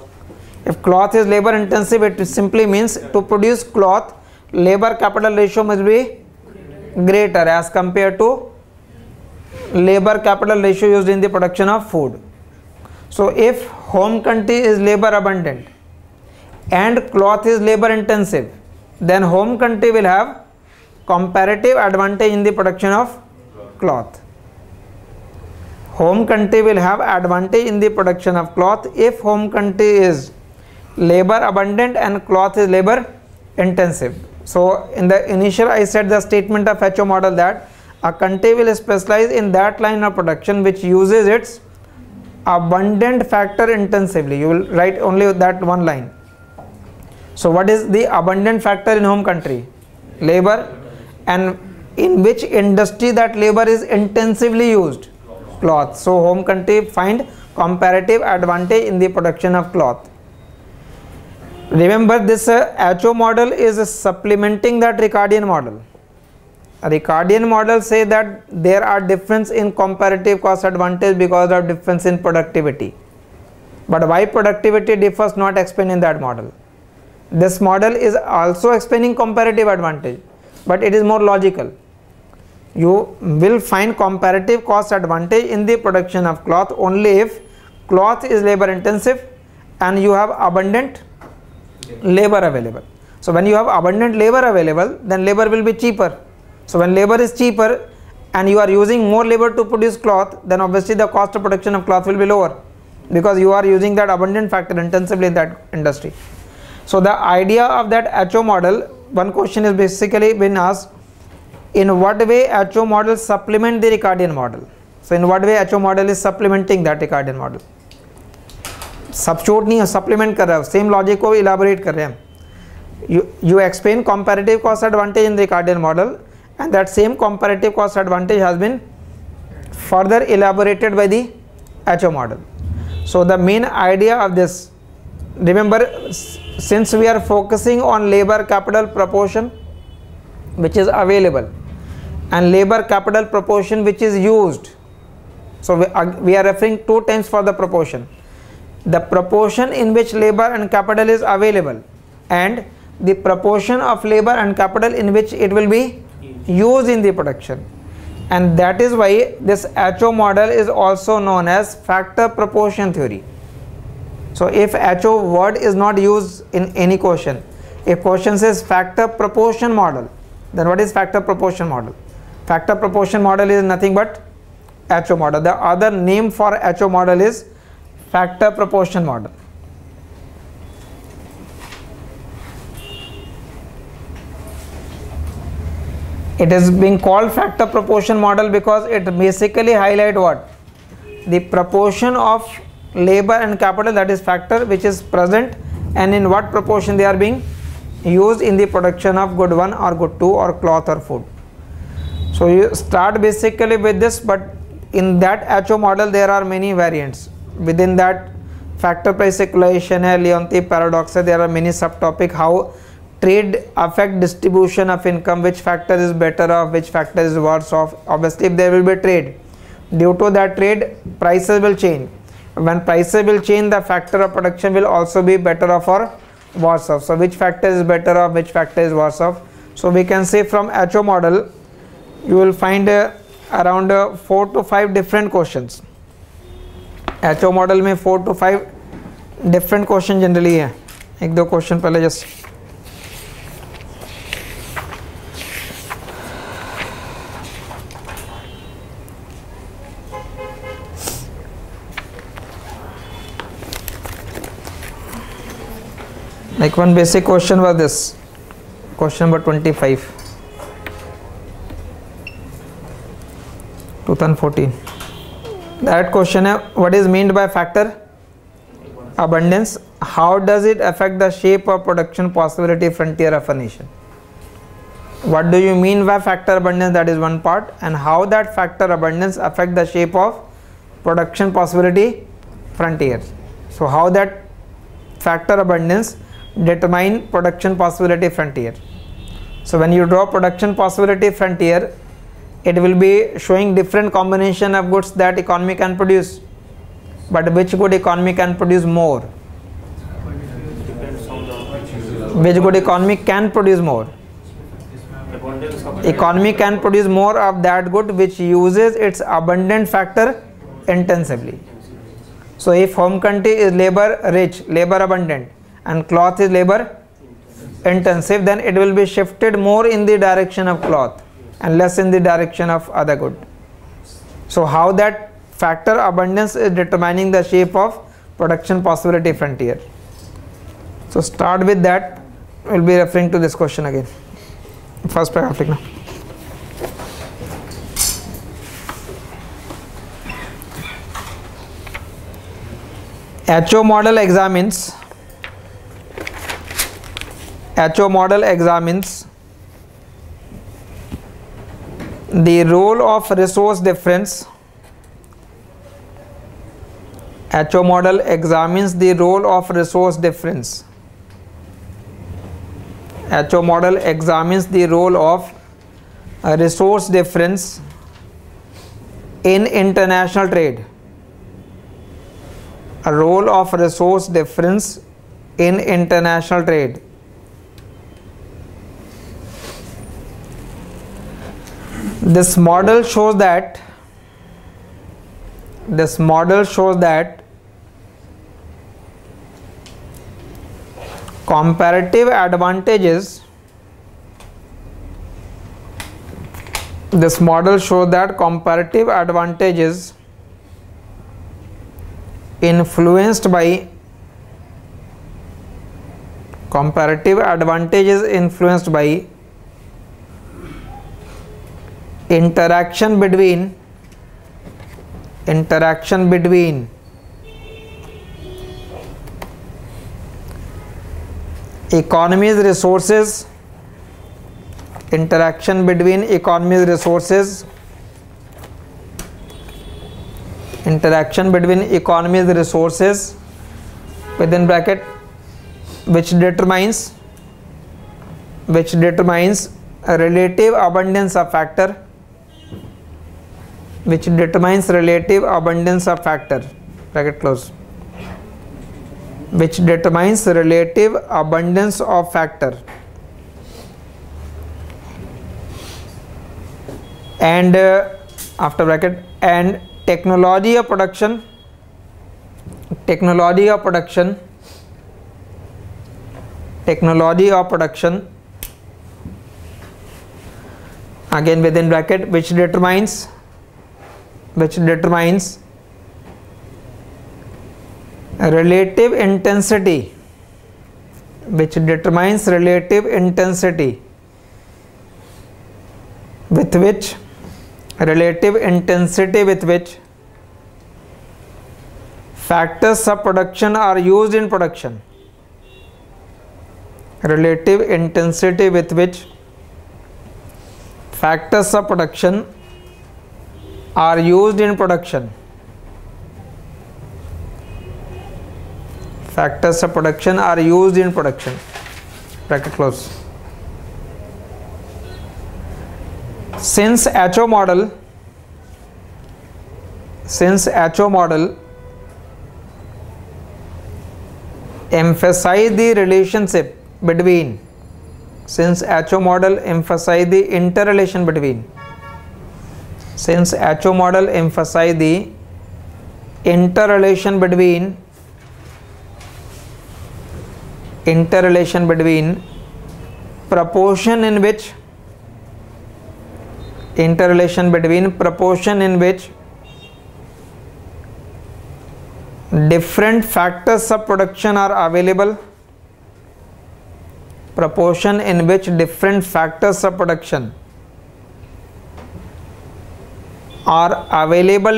If cloth is labor intensive, it simply means to produce cloth, labor capital ratio must be greater as compared to labor capital ratio used in the production of food. So if home country is labor abundant and cloth is labor intensive, then home country will have comparative advantage in the production of cloth. Home country will have advantage in the production of cloth if home country is labor abundant and cloth is labor intensive. So in the initial I said the statement of HO model that a country will specialize in that line of production which uses its abundant factor intensively. You will write only that one line. So what is the abundant factor in home country? Labor. And in which industry that labor is intensively used? Cloth. So home country find comparative advantage in the production of cloth. Remember, this HO model is supplementing that Ricardian model. A Ricardian model say that there are difference in comparative cost advantage because of difference in productivity. But why productivity differs not explained in that model. This model is also explaining comparative advantage, but it is more logical. You will find comparative cost advantage in the production of cloth only if cloth is labor intensive and you have abundant labor available. So when you have abundant labor available, then labor will be cheaper. So when labor is cheaper and you are using more labor to produce cloth, then obviously the cost of production of cloth will be lower because you are using that abundant factor intensively in that industry. So the idea of that HO model, one question is basically been asked, in what way HO model supplement the Ricardian model? So in what way HO model is supplementing that Ricardian model? Substitute नहीं है, supplement कर रहा है, same logic को elaborate कर रहे हैं. You explain comparative cost advantage in the Ricardian model, and that same comparative cost advantage has been further elaborated by the HO model. So the main idea of this, remember, since we are focusing on labor capital proportion which is available and labor capital proportion which is used, so we are referring two times for the proportion. The proportion in which labor and capital is available and the proportion of labor and capital in which it will be used in the production. And that is why this HO model is also known as factor proportion theory. So if HO word is not used in any question, if question says factor proportion model, then what is factor proportion model? Factor proportion model is nothing but HO model. The other name for HO model is factor proportion model. It is being called factor proportion model because it basically highlight what? The proportion of labor and capital, that is factor, which is present, and in what proportion they are being used in the production of good 1 or good 2 or cloth or food. So you start basically with this, but in that HO model there are many variants. Within that factor price equation hai, Leontief paradox hai, there are many subtopic, how trade affect distribution of income, which factor is better off, which factor is worse off. Obviously if there will be trade, due to that trade prices will change. When prices will change, the factor of production will also be better off or worse off. So which factor is better off, which factor is worse off. So we can say from HO model you will find around 4 to 5 different questions. HO model में 4 to 5 different question generally है. एक दो question पहले just like one basic question was this, question number 25, 2014. That question है, what is meant by factor abundance? How does it affect the shape of production possibility frontier of a nation? What do you mean by factor abundance? That is one part. And how that factor abundance affect the shape of production possibility frontier. So how that factor abundance determine production possibility frontier. So when you draw production possibility frontier, it will be showing different combination of goods that economy can produce, but which good economy can produce more? Which good economy can produce more? Economy can produce more of that good which uses its abundant factor intensively. So if home country is labor rich, labor abundant, and cloth is labor intensive, then it will be shifted more in the direction of cloth and less in the direction of other good. So how that factor abundance is determining the shape of production possibility frontier. So start with that. We'll be referring to this question again. First paragraph. HO model examines the role of resource difference. HO model examines the role of resource difference. HO model examines the role of resource difference in international trade. A role of resource difference in international trade. This model shows that comparative advantages influenced by interaction between economies resources, within bracket, which determines a relative abundance of factor, bracket close, which determines relative abundance of factor, and after bracket, and technology of production again within bracket, which determines relative intensity with which factors of production are used in production. Relative intensity with which factors of production are used in production. Bracket close. Since HO model emphasize the relationship between, interrelation between proportion in which different factors of production are available,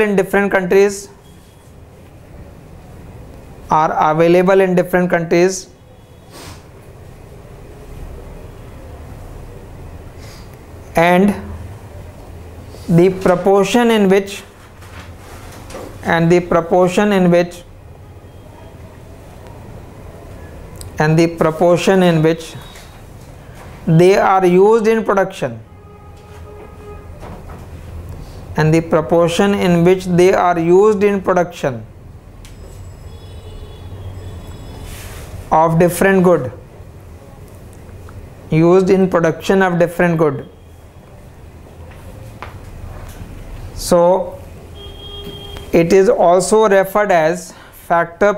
in different countries, and the proportion in which they are used in production, of different good, So it is also referred as factor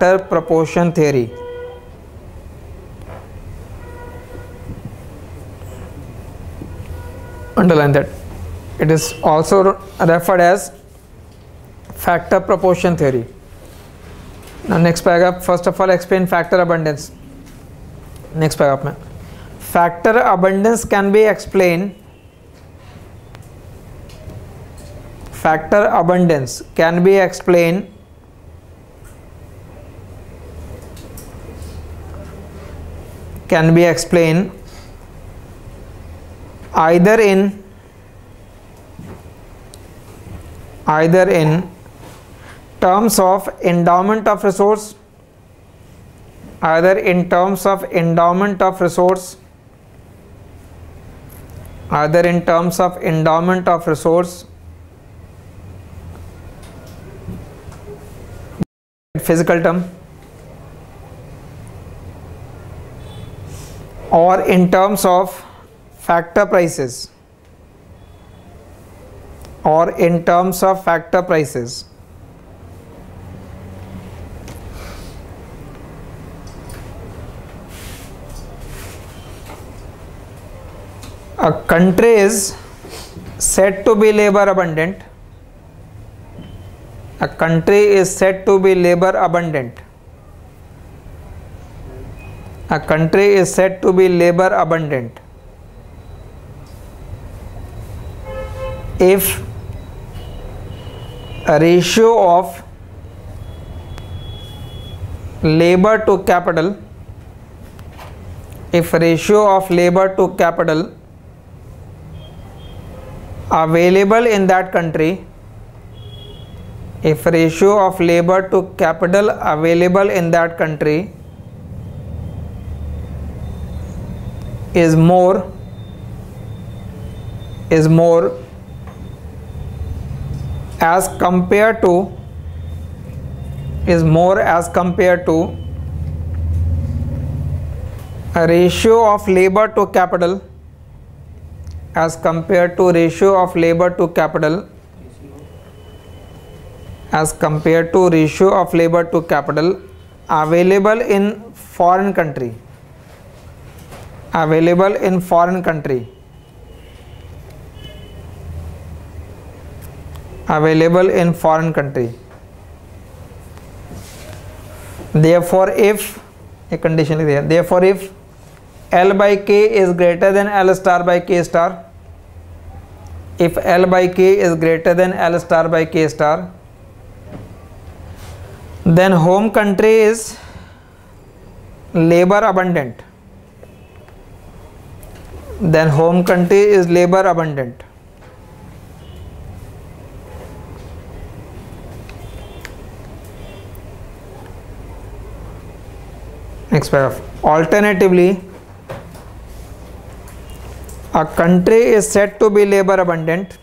proportion theory. Underline that. It is also referred as factor proportion theory. Now next paragraph, first of all explain factor abundance. Next paragraph में, factor abundance can be explain, factor abundance can be explain either in terms of endowment of resource, either in terms of endowment of resource, either in terms of endowment of resource, physical term, or in terms of factor prices, or in terms of factor prices. A country is said to be labor abundant. A country is said to be labor abundant. A country is said to be labor abundant if a ratio of labor to capital, if ratio of labor to capital available in that country, if ratio of labor to capital available in that country is more as compared to a ratio of labor to capital, as compared to ratio of labor to capital, as compared to ratio of labor to capital available in foreign country, available in foreign country, available in foreign country. Therefore if, a condition is there, therefore if L by K is greater than L star by K star, if L by K is greater than L star by K star, then home country is labor abundant, then home country is labor abundant. Next paragraph. Alternatively, a country is said to be labor abundant,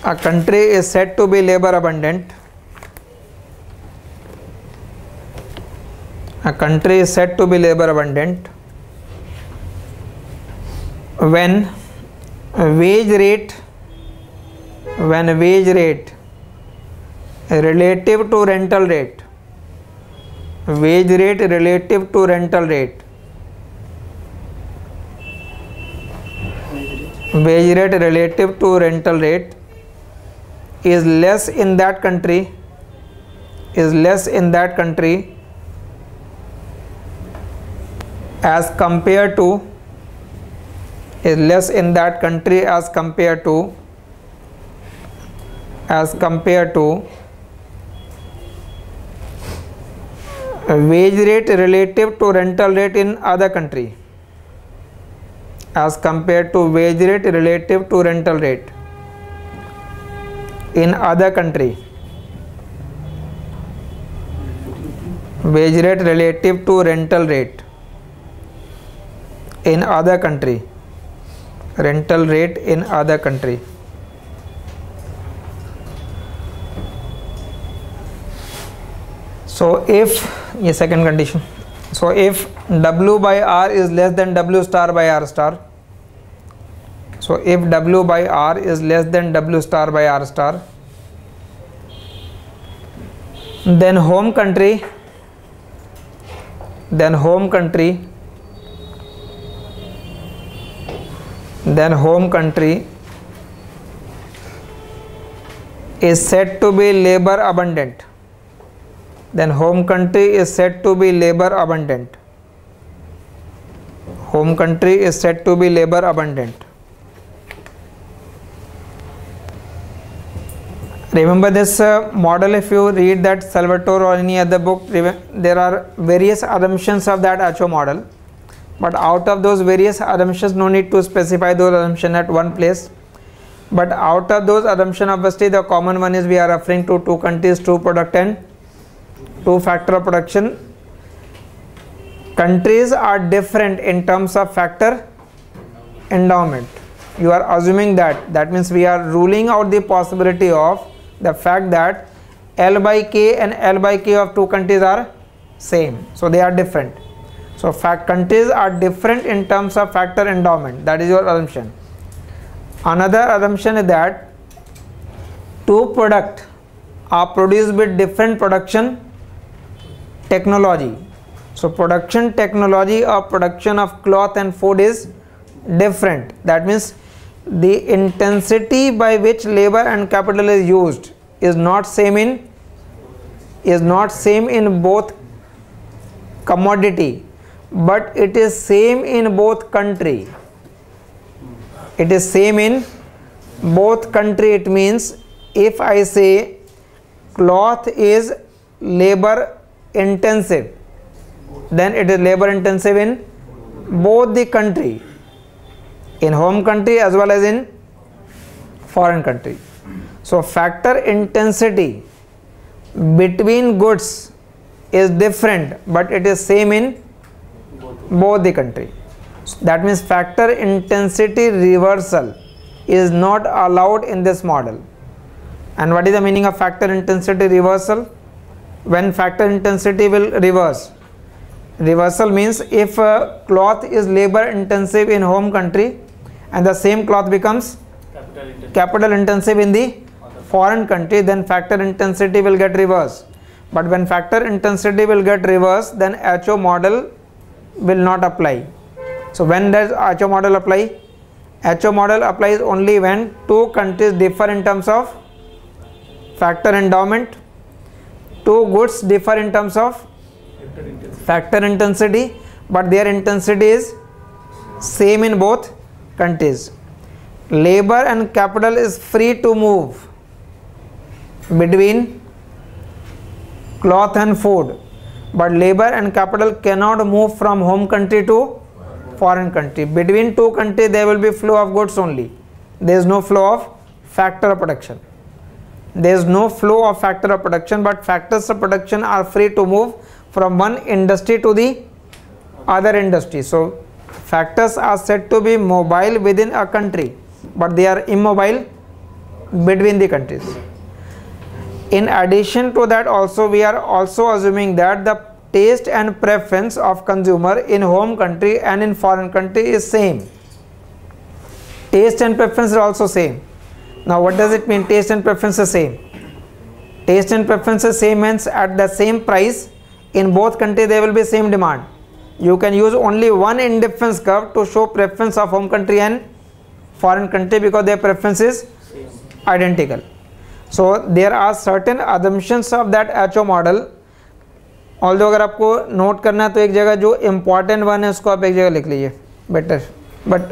a country is said to be labor abundant, a country is said to be labor abundant when wage rate relative to rental rate, wage rate relative to rental rate, wage rate relative to rental rate is less in that country, as compared to, is less in that country as compared to wage rate relative to rental rate in other country, as compared to wage rate relative to rental rate in other country, wage rate relative to rental rate in other country, rental rate in other country. So if, ये second condition, so if W by R is less than W star by R star, so if W by R is less than W star by R star, then home country is said to be labor abundant, then home country is said to be labor abundant, home country is said to be labor abundant. Remember this model. If you read that Salvatore or any other book, there are various assumptions of that ACHO model, but out of those various assumptions, no need to specify those assumptions at one place, but out of those assumptions, obviously the common one is we are referring to two countries, two product and two factor of production. Countries are different in terms of factor endowment. You are assuming that means we are ruling out the possibility of the fact that L by K and L by K of two countries are same, so they are different. So countries are different in terms of factor endowment. That is your assumption. Another assumption is that two products are produced with different production technology. So production technology or production of cloth and food is different. That means the intensity by which labor and capital is used is not same in both commodity, but it is same in both country. It is same in both country. It means if I say cloth is labor intensive, then it is labor intensive in both the country, in home country as well as in foreign country. So factor intensity between goods is different, but it is same in both the country. So that means factor intensity reversal is not allowed in this model. And what is the meaning of factor intensity reversal? When factor intensity will reverse, reversal means if cloth is labor intensive in home country and the same cloth becomes capital intensive in the foreign country, then factor intensity will get reversed. But when factor intensity will get reversed, then ACHO model will not apply. So when does ACHO model apply? ACHO model applies only when two countries differ in terms of factor endowment, two goods differ in terms of factor intensity, but their intensity is same in both countries. Labor and capital is free to move between cloth and food, but labor and capital cannot move from home country to foreign country. Between two countries there will be flow of goods only. There is no flow of factor of production. There is no flow of factor of production, but factors of production are free to move from one industry to the other industry. So factors are said to be mobile within a country, but they are immobile between the countries. In addition to that, also we are also assuming that the taste and preference of consumer in home country and in foreign country is same. Taste and preference is also same. Now what does it mean taste and preference is same? Taste and preference is same means at the same price in both countries there will be same demand. You can use only one indifference curve to show preference of home country and foreign country because their preference is identical. So there are certain assumptions of that ACHO model. Although अगर आपको note करना है तो एक जगह जो important one है उसको आप एक जगह लिख लीजिए better, but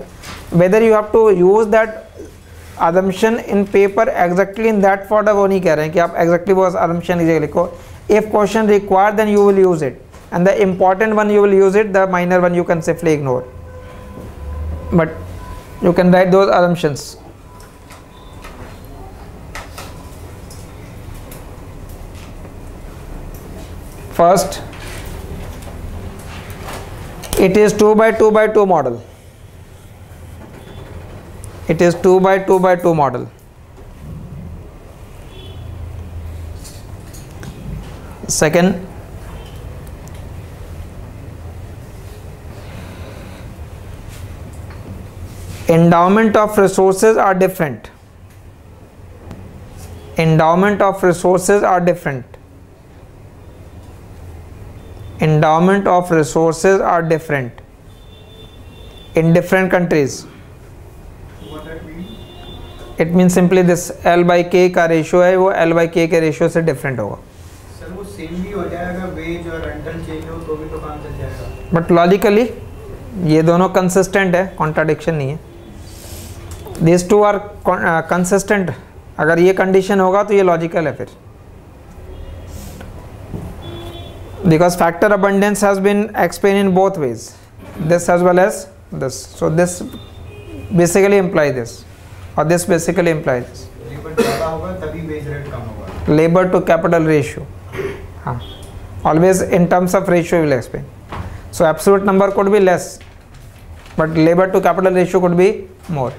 whether you have to use that assumption in paper exactly in that order वो नहीं कह रहे हैं कि आप exactly वो assumption की जगह लिखो. If question required then you will use it, and the important one you will use it, the minor one you can safely ignore, but you can write those assumptions. First, it is 2 by 2 by 2 model. It is 2 by 2 by 2 model. Second, endowment of resources are different. Endowment of resources are different. Endowment of resources are different in different countries. What that means? It means simply this L by K का ratio है वो L by K के ratio से different होगा. Sir वो same भी हो जाएगा, वेज और रेंटल चेंज हो तो भी तो काम चल जाएगा. बट लॉजिकली ये दोनों कंसिस्टेंट है, कॉन्ट्राडिक्शन नहीं है. This two are consistent. अगर ये कंडीशन होगा तो ये लॉजिकल है फिर, because factor abundance has been explained in both ways, this as well as this. So this basically implies this, or this basically implies this. Labour ज़्यादा होगा तभी बेस रेट कम होगा. Labor to capital ratio, हाँ, always in terms of ratio we will explain. So absolute number could be less, but labor to capital ratio could be more.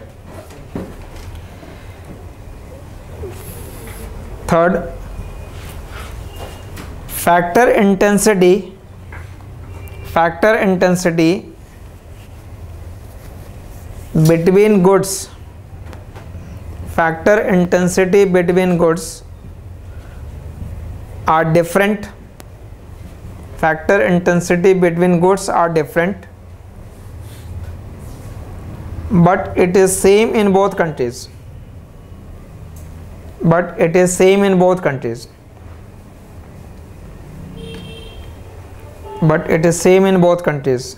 Third, factor intensity between goods, factor intensity between goods are different. Factor intensity between goods are different, but it is same in both countries. But it is same in both countries. But it is same in both countries.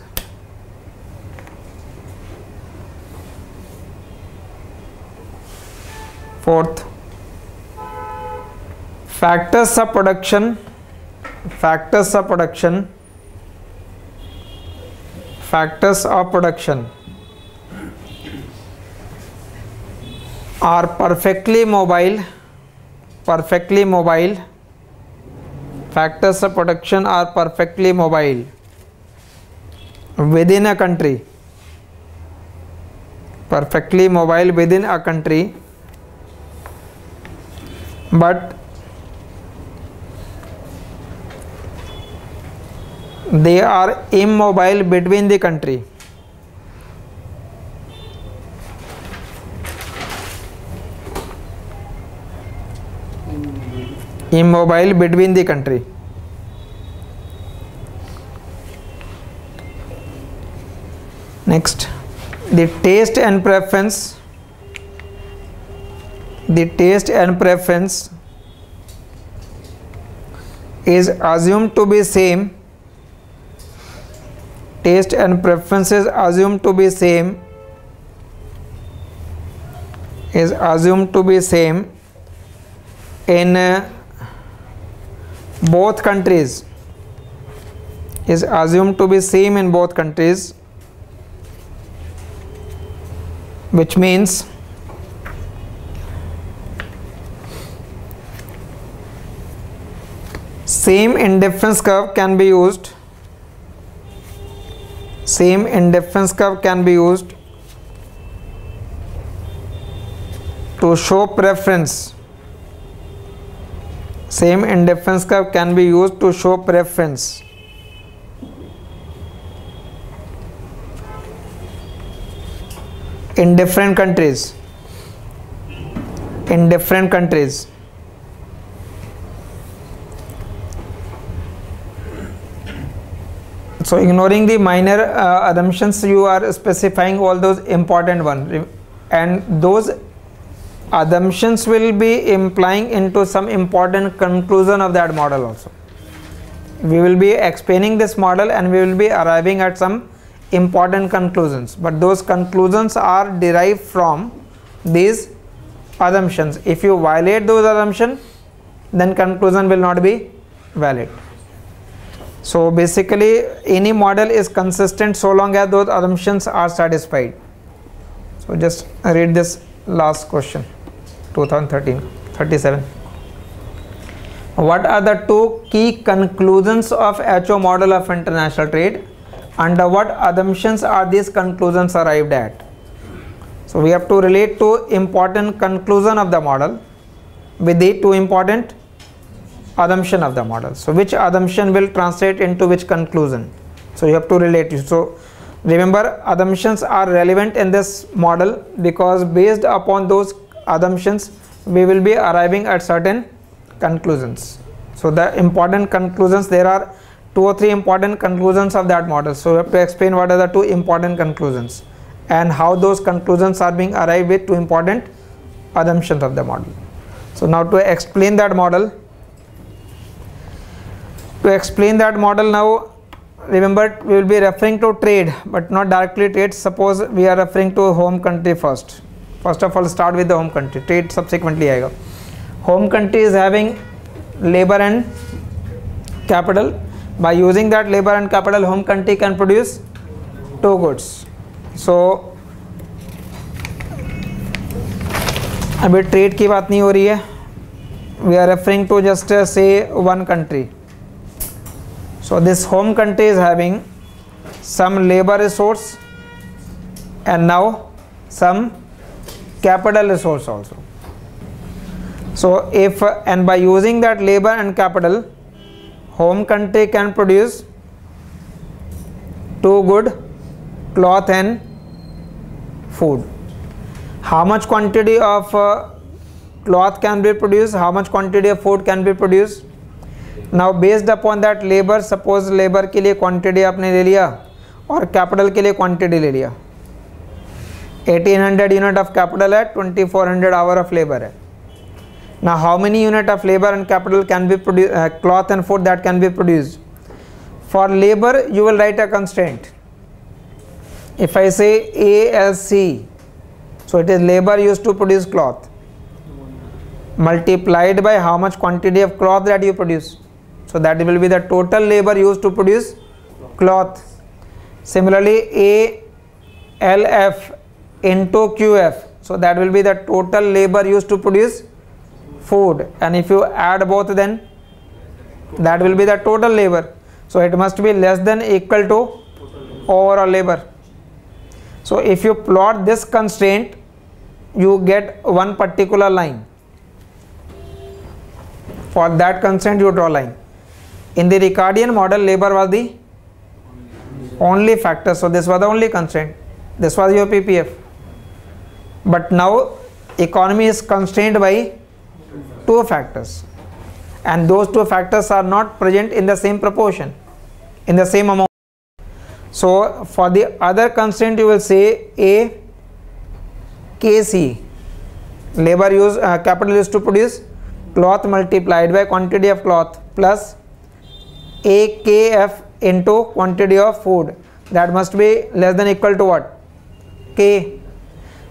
Fourth, factors of production are perfectly mobile. Factors of production are perfectly mobile within a country. Perfectly mobile within a country, but they are immobile between the country. Immobile between the country. Next, the taste and preference is assumed to be same. Taste and preference is assumed to be same in both countries. Is assumed to be same in both countries, which means same indifference curve can be used. Same indifference curve can be used to show preference. Same indifference curve can be used to show preference. In different countries. So ignoring the minor assumptions, you are specifying all those important ones, and those assumptions will be implying into some important conclusion of that model also. We will be explaining this model and we will be arriving at some important conclusions, but those conclusions are derived from these assumptions. If you violate those assumptions, then conclusion will not be valid. So basically any model is consistent so long as those assumptions are satisfied. So just read this last question, 2013-37. What are the two key conclusions of HO model of international trade? Under what assumptions are these conclusions arrived at? So we have to relate to important conclusion of the model with the two important assumption of the model. So which assumption will translate into which conclusion? So you have to relate it. So remember, assumptions are relevant in this model because based upon those assumptions we will be arriving at certain conclusions. So the important conclusions, there are 2 or 3 important conclusions of that model. So we have to explain what are the 2 important conclusions and how those conclusions are being arrived with 2 important assumptions of the model. So now to explain that model, now remember we will be referring to trade but not directly trade. Suppose we are referring to home country first. First of all, start with the home country, trade subsequently आएगा. Home country is having labor and capital. By using that labor and capital, home country can produce two goods. So अभी trade की बात नहीं हो रही है, we are referring to just say one country. So this home country is having some labor resource and now some capital resource also. So if and by using that labor and capital, home country can produce two good, cloth and food. How much quantity of cloth can be produced, how much quantity of food can be produced? Now based upon that labor, suppose labor के लिए quantity आपने ले लिया और capital के लिए quantity ले लिया. 1800 unit of capital है, 2400 hour of labor है. Now how many unit of labor and capital can be produced, cloth and food that can be produced? For labor you will write a constraint. If I say ALC, so it is labor used to produce cloth multiplied by how much quantity of cloth that you produce. So that will be the total labor used to produce cloth. Similarly ALF into QF, so that will be the total labor used to produce food, and if you add both then that will be the total labor. So it must be less than equal to overall labor. So if you plot this constraint, you get one particular line. For that constraint you draw line. In the Ricardian model, labor was the only factor, so this was the only constraint. This was your PPF. But now economy is constrained by two factors, and those two factors are not present in the same proportion, in the same amount. So for the other constraint you will say A KC, labor use capital used to produce cloth multiplied by quantity of cloth, plus AKF into quantity of food, that must be less than equal to what? K.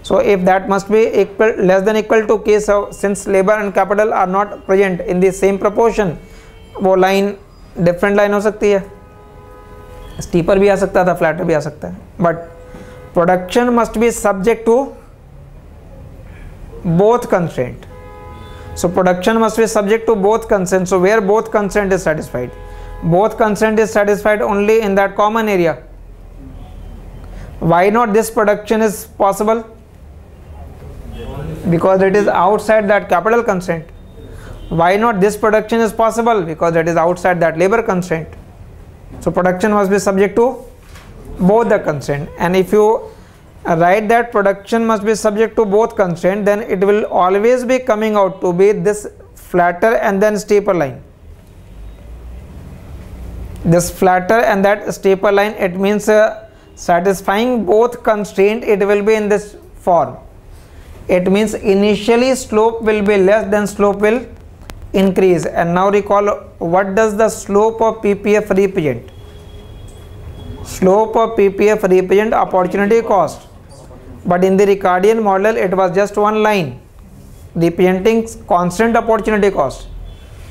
So if that must be equal, less than equal to K, so since labor and capital are not present in the same proportion, वो line different line हो सकती है, steeper भी आ सकता था, flatter भी आ सकता है, but production must be subject to both constraint. So production must be subject to both constraints. So where both constraint is satisfied? Both constraint is satisfied only in that common area. Why not this production is possible? Because it is outside that capital constraint. Why not this production is possible? Because it is outside that labor constraint. So production must be subject to both the constraint, and if you write that production must be subject to both constraint, then it will always be coming out to be this flatter and then steeper line. This flatter and that steeper line, it means satisfying both constraint, it will be in this form. It means initially slope will be less, then slope will increase. And now recall, what does the slope of PPF represent? Slope of PPF represent opportunity cost, but in the Ricardian model it was just one line representing constant opportunity cost.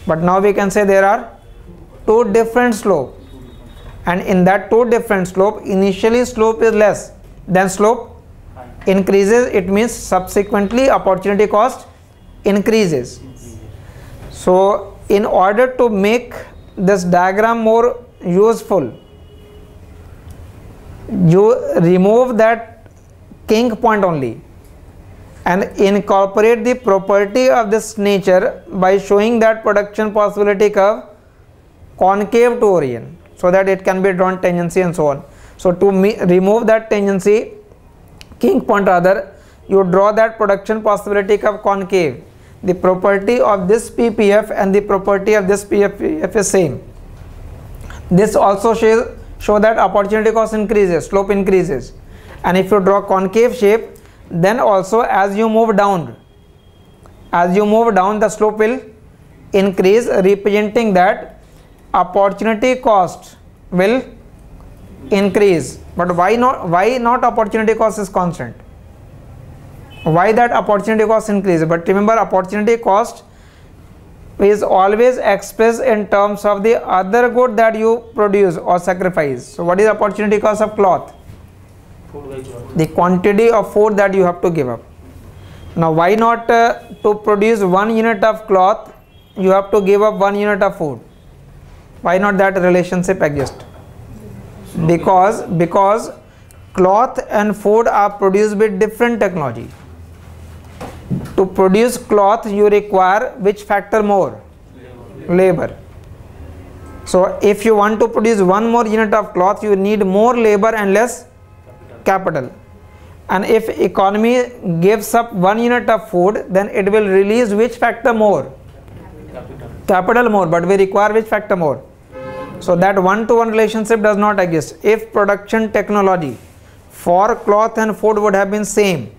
But now we can say there are two different slope, and in that two different slope, initially slope is less, then slope increases. It means subsequently opportunity cost increases. So in order to make this diagram more useful, you remove that king point only and incorporate the property of this nature by showing that production possibility curve concave to origin, so that it can be drawn tangency and so on. So to remove that tangency, king point rather, you draw that production possibility curve concave. The property of this PPF and the property of this PPF is same. This also show that opportunity cost increases, slope increases. And if you draw concave shape, then also as you move down, the slope will increase, representing that opportunity cost will increase. But why not opportunity cost is constant? Why that opportunity cost increase? But remember, opportunity cost is always expressed in terms of the other good that you produce or sacrifice. So what is opportunity cost of cloth? The quantity of food that you have to give up. Now why not to produce 1 unit of cloth you have to give up 1 unit of food? Why not that relationship exist? Because cloth and food are produced with different technology. To produce cloth you require which factor more? Labor. So if you want to produce 1 more unit of cloth, you need more labor and less capital. And if economy gives up 1 unit of food, then it will release which factor more? Capital more, but we require which factor more? So that 1-to-1 relationship does not exist. If production technology for cloth and food would have been same,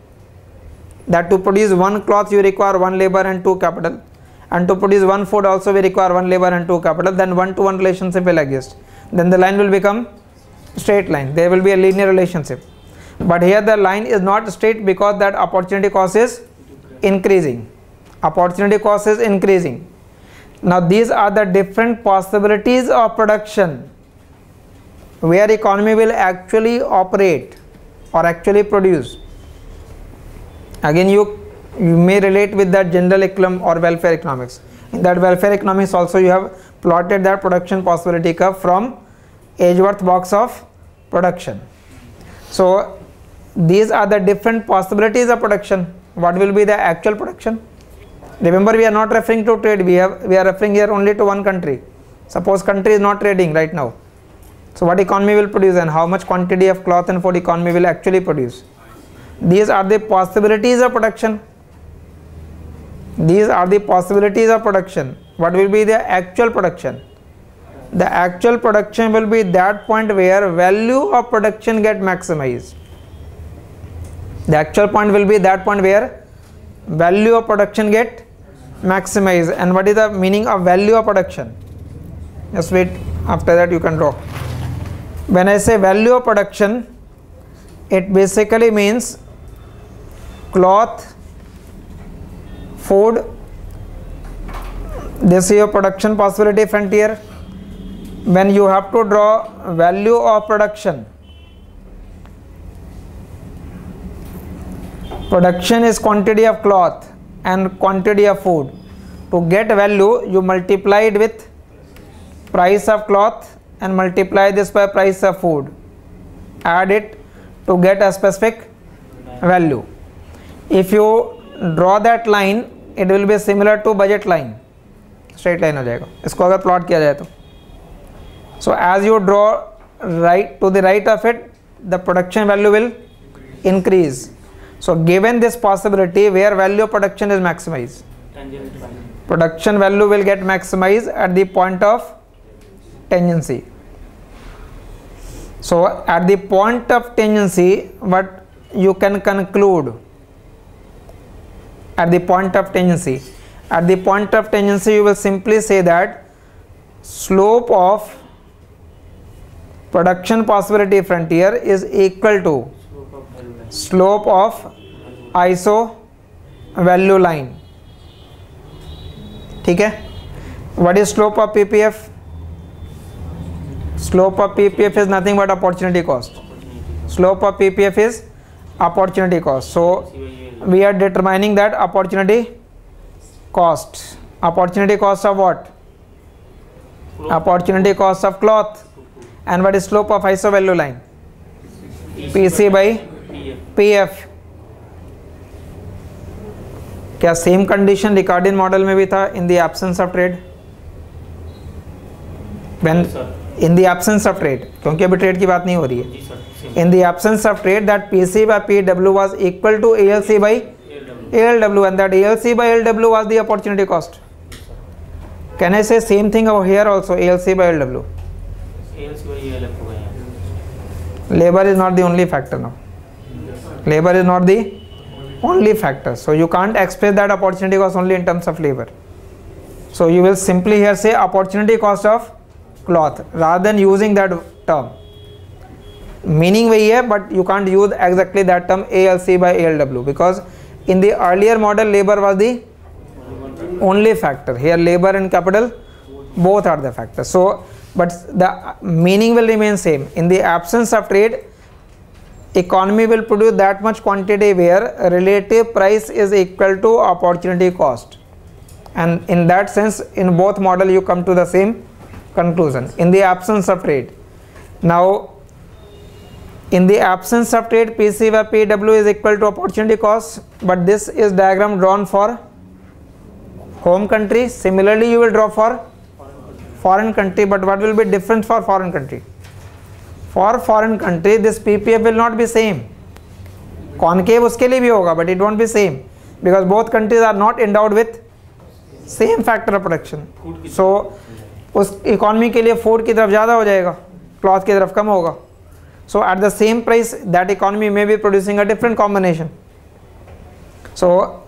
that to produce 1 cloth you require 1 labor and 2 capital, and to produce 1 food also we require 1 labor and 2 capital, then 1-to-1 relationship will exist. Then the line will become straight line. There will be a linear relationship. But here the line is not straight because that opportunity cost is increasing. Opportunity cost is increasing. Now these are the different possibilities of production where economy will actually operate or actually produce. Again you may relate with that general economic or welfare economics. In that welfare economics also you have plotted that production possibility curve from Edgeworth box of production. So these are the different possibilities of production. What will be the actual production? Remember, we are not referring to trade, we are referring here only to one country. Suppose country is not trading right now. So what economy will produce and how much quantity of cloth and food economy will actually produce? These are the possibilities of production. These are the possibilities of production. What will be the actual production? The actual production will be that point where value of production get maximized. The actual point will be that point where value of production get maximized. And what is the meaning of value of production? Just wait, after that you can draw. When I say value of production, it basically means cloth, food, this is your production possibility frontier. When you have to draw value of production, production is quantity of cloth and quantity of food. To get value, you multiply it with price of cloth and multiply this by price of food. Add it to get a specific value. If you draw that line, it will be similar to budget line. Straight line हो जाएगा इसको अगर plot किया जाए तो. So as you draw right to the right of it, the production value will increase. So given this possibility where value of production is maximized, production value will get maximized at the point of tangency. So at the point of tangency, what you can conclude at the point of tangency? At the point of tangency you will simply say that slope of production possibility frontier is equal to slope of iso value line. ठीक है? What is slope of PPF? Slope of PPF is nothing but opportunity cost. Slope of PPF is opportunity cost. So we are determining that opportunity cost. Opportunity cost of what? Opportunity cost of cloth. And what is slope of iso value line? PC by PF. क्या same condition Ricardian model में भी था in the absence of trade? When in the absence of trade, क्योंकि अभी trade की बात नहीं हो रही है. In the absence of trade that PC by PW was equal to ALC by ALW and that ALC by ALW was the opportunity cost. Can I say same thing over here also? ALC by ALW. Labor is not the only factor now. Labor is not the only factor. So you can't express that opportunity cost only in terms of labor. So you will simply here say opportunity cost of cloth rather than using that term. meaning वही है, but you can't use exactly that term ALC by ALW because in the earlier model labor was the only factor. Here labor and capital both are the factors. So but the meaning will remain same. In the absence of trade, economy will produce that much quantity where relative price is equal to opportunity cost, and in that sense in both model you come to the same conclusion. In the absence of trade, now in the absence of trade, PC by PW is equal to opportunity cost, but this is diagram drawn for home country. Similarly you will draw for foreign country, but what will be different for foreign country? For foreign country this PPF will not be same. Concave उसके लिए भी होगा, but it won't be same because both countries are not endowed with same factor of production. So उस economy के लिए food की तरफ ज़्यादा हो जाएगा, क्लॉथ की तरफ कम होगा. So at the same price that economy may be producing a different combination. So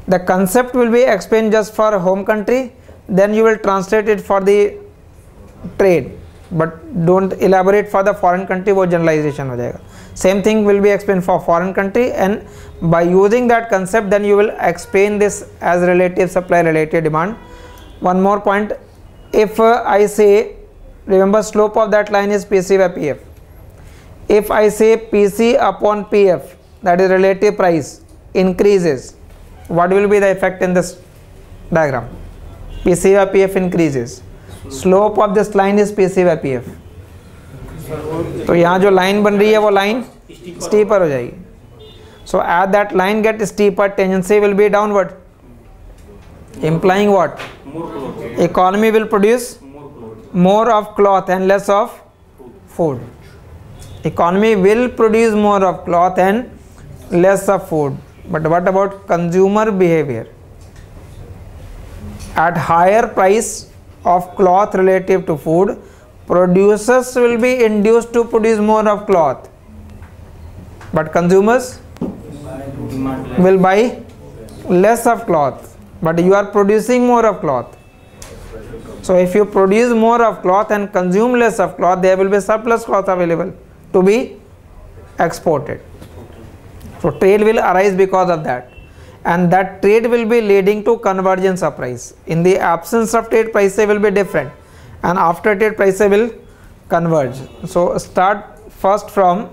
the concept will be explained just for home country, then you will translate it for the trade, but don't elaborate for the foreign country, वो generalization हो जाएगा. Same thing will be explained for foreign country, and by using that concept then you will explain this as relative supply, relative demand. One more point, if I say, remember slope of that line is PC by PF. If I say PC upon PF, that is relative price, increases, what will be the effect in this diagram? PC by PF increases. Slope of this line is PC by PF. तो यहाँ जो line बन रही है वो line steeper हो जाएगी. So as that line get steeper, tendency will be downward, implying what? Economy will produce more of cloth and less of food. Economy will produce more of cloth and less of food. But what about consumer behavior? At higher price of cloth relative to food, producers will be induced to produce more of cloth, but consumers will buy less of cloth, but you are producing more of cloth. So if you produce more of cloth and consume less of cloth, there will be surplus cloth available to be exported. So trade will arise because of that, and that trade will be leading to convergence of price. In the absence of trade, prices will be different, and after trade, prices will converge. So start first from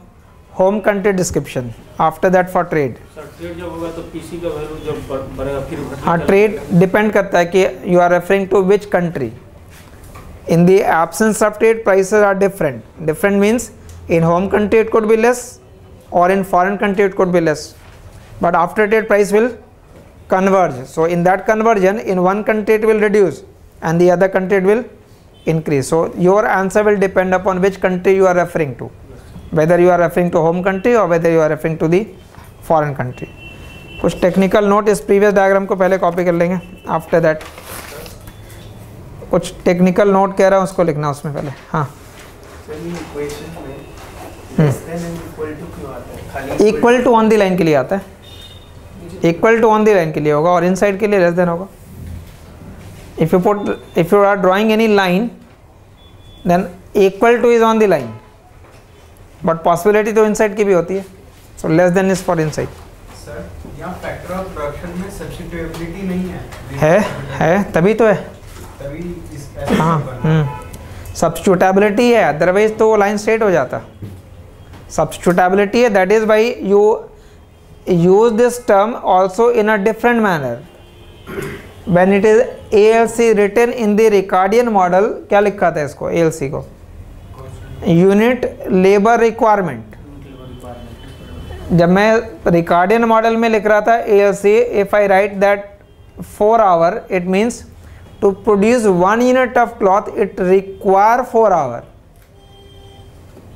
home country description, after that for trade. Trade जब होगा तो PC का value जब बढ़ेगा फिर हाँ, trade depend करता है कि you are referring to which country. In the absence of trade, prices are different. Different means in home country it could be less, or in foreign country it could be less, but after trade price will converge. So in that conversion, in one country it will reduce and the other country it will increase. So your answer will depend upon which country you are referring to, whether you are referring to home country or whether you are referring to the foreign country. कुछ technical note इस previous diagram को पहले copy कर लेंगे, after that कुछ technical note कह रहा हूँ उसको लिखना उसमें पहले. हाँ, equal to on the line के लिए आता है, equal to on the line के लिए होगा और इनसाइड के लिए लेस देन होगा. If you are drawing any line then equal to is on the line, but possibility तो इनसाइड की भी होती है. So less than is for inside. Sir यहाँ फैक्टर ऑफ प्रोडक्शन में सब्स्टिट्यूटेबिलिटी नहीं है तभी तो है, तभी इस हाँ सब्स्टिट्यूटेबिलिटी है, अदरवाइज तो लाइन स्ट्रेट हो जाता. सब्स्टिट्यूटेबिलिटी है, that is by you use this term also in a different manner. When it is ALC written in the Ricardian model, क्या लिखा था इसको ALC को? Unit labour requirement. जब मैं रिकार्डियन मॉडल में लिख रहा था ALC, if I write that 4 hour, it means to produce 1 unit of cloth it require 4 hour.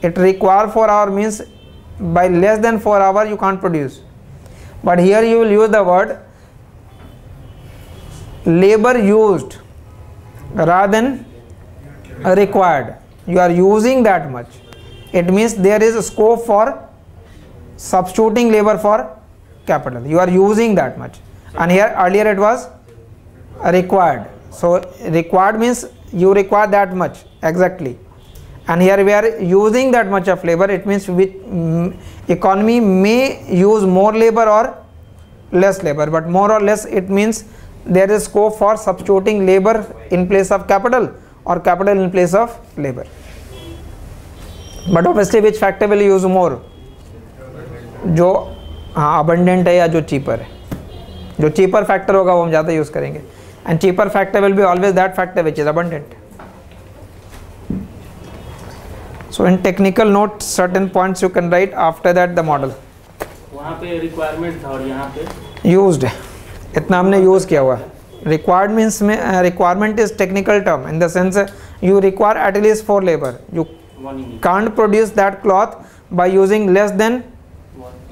It require 4 hour means by less than 4 hour you can't produce. But here you will use the word labor used rather than required. You are using that much. It means there is a scope for substituting labor for capital. You are using that much, and here earlier it was required. So required means you require that much exactly, and here we are using that much of labor, it means which economy may use more labor or less labor, but more or less it means there is scope for substituting labor in place of capital or capital in place of labor. But obviously which factor will use more? जो abundant है या जो cheaper है. जो cheaper factor होगा वो हम ज़्यादा यूज़ करेंगे, and cheaper factor will be always that factor which is abundant. So in technical notes certain points you can write, after that the model. वहाँ पे requirement था और यहाँ पे used है, इतना हमने यूज़ किया हुआ है. Required means में requirement is technical term in the sense you require at least 4 labor. You can't produce that cloth by using less than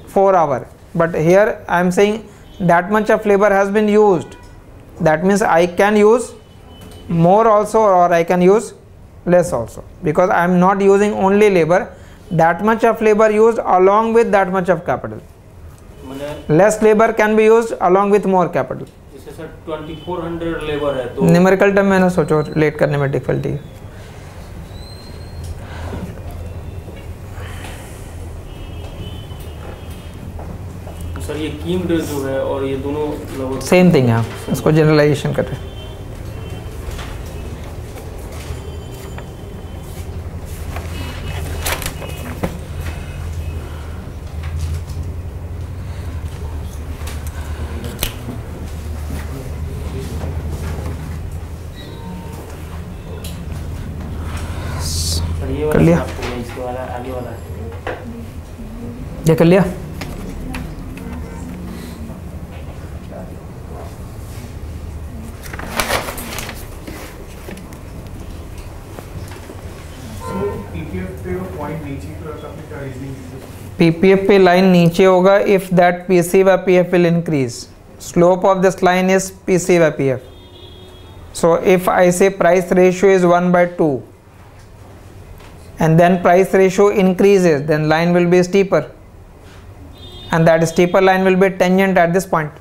4 hours. But here I am saying that much of labor has been used. That means I can use more also or I can use less also, because I am not using only labor, that much of labor used along with that much of capital. Less labor can be used along with more capital. जैसे sir 2400 labour है तो numerical term मैंने सोचो relate करने में difficulty है. Sir ये कीम्ड जो है और ये दोनों लगभग सेम थिंग है, हम इसको जनरलाइजेशन कर रहे हैं. कर लिया, इसके वाला आगे वाला ये कर लिया. पीपीएफ पे लाइन नीचे होगा if that PC by PF will increase. Slope of this line is PC by PF. So if I say price ratio is 1/2 and then price ratio increases, then line will be steeper, and that steeper line will be tangent at this point.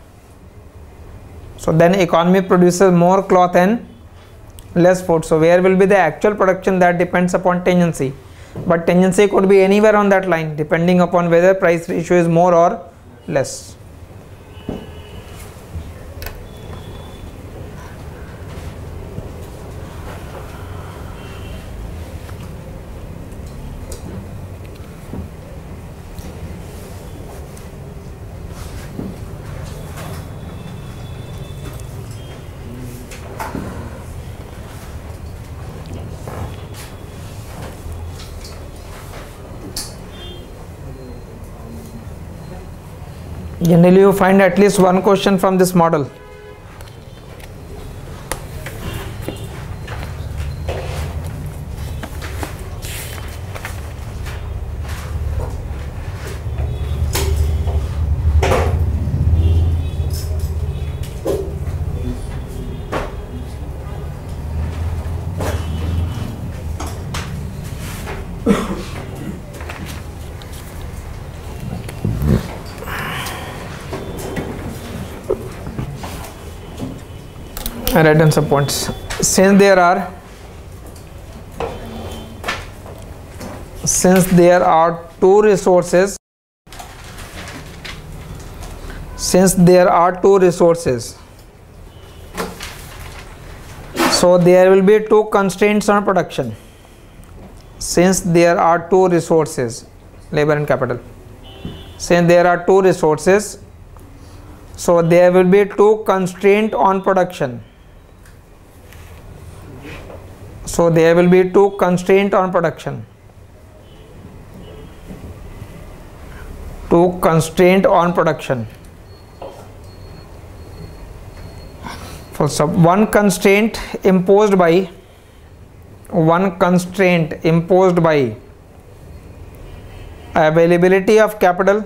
So then economy produces more cloth and less food. So where will be the actual production? That depends upon tangency, but tangency could be anywhere on that line depending upon whether price ratio is more or less. Generally you find at least one question from this model. I write down some points. Since there are two resources, so there will be two constraints on production. Since there are two resources, labor and capital, since there are two resources, so there will be two constraints on production. So there will be two constraints on production. Two constraints on production. So one constraint imposed by availability of capital.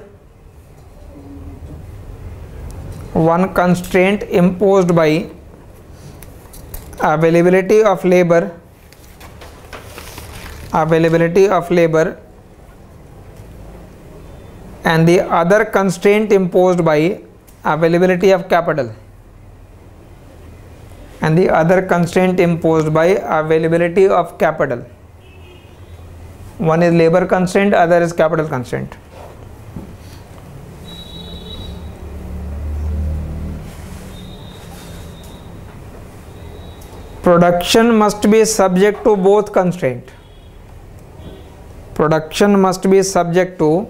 One constraint imposed by availability of labor, and the other constraint imposed by availability of capital, One is labor constraint, other is capital constraint. Production must be subject to both constraint. Production must be subject to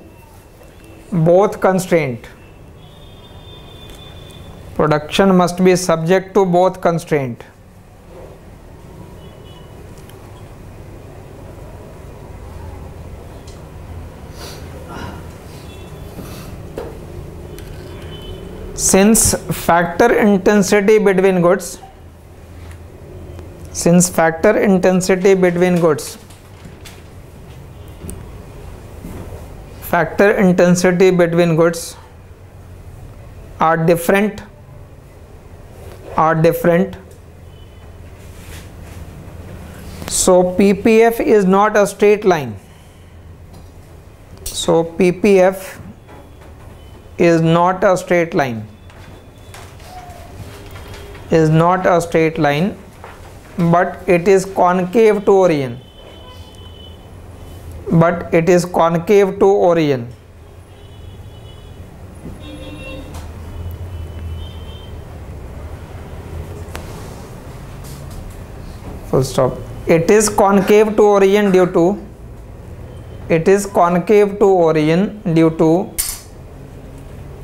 both constraint. Production must be subject to both constraint. Since factor intensity between goods, are different, so PPF is not a straight line. So PPF is not a straight line. But it is concave to origin. Full stop. It is concave to origin due to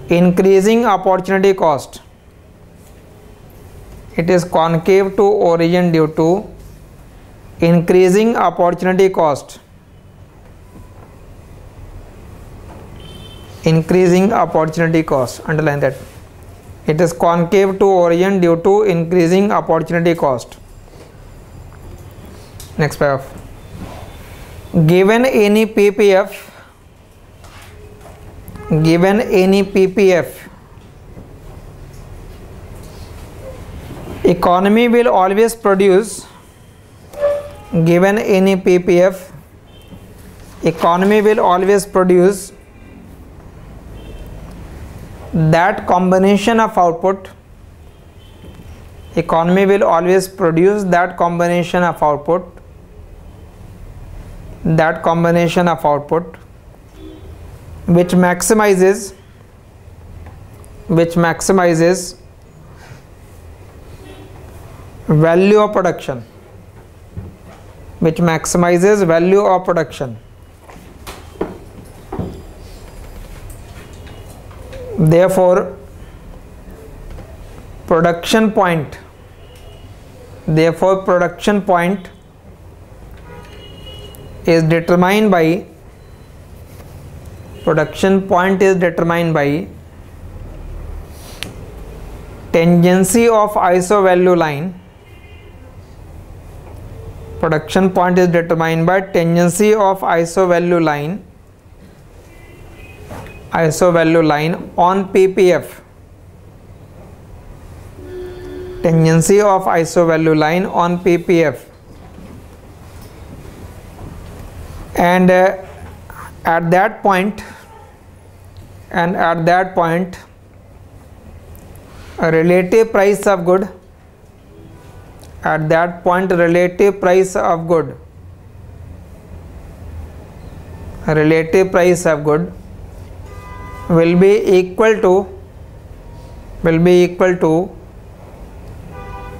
increasing opportunity cost. It is concave to origin due to increasing opportunity cost. Underline that. It is concave to origin due to increasing opportunity cost. Next paragraph. Given any PPF, economy will always produce. Given any PPF, economy will always produce that combination of output. Economy will always produce that combination of output. Which maximizes value of production. Therefore, production point is determined by tangency of iso value line. Production point is determined by tangency of iso value line on PPF. Tangency of iso value line on PPF. And at that point a relative price of good will be equal to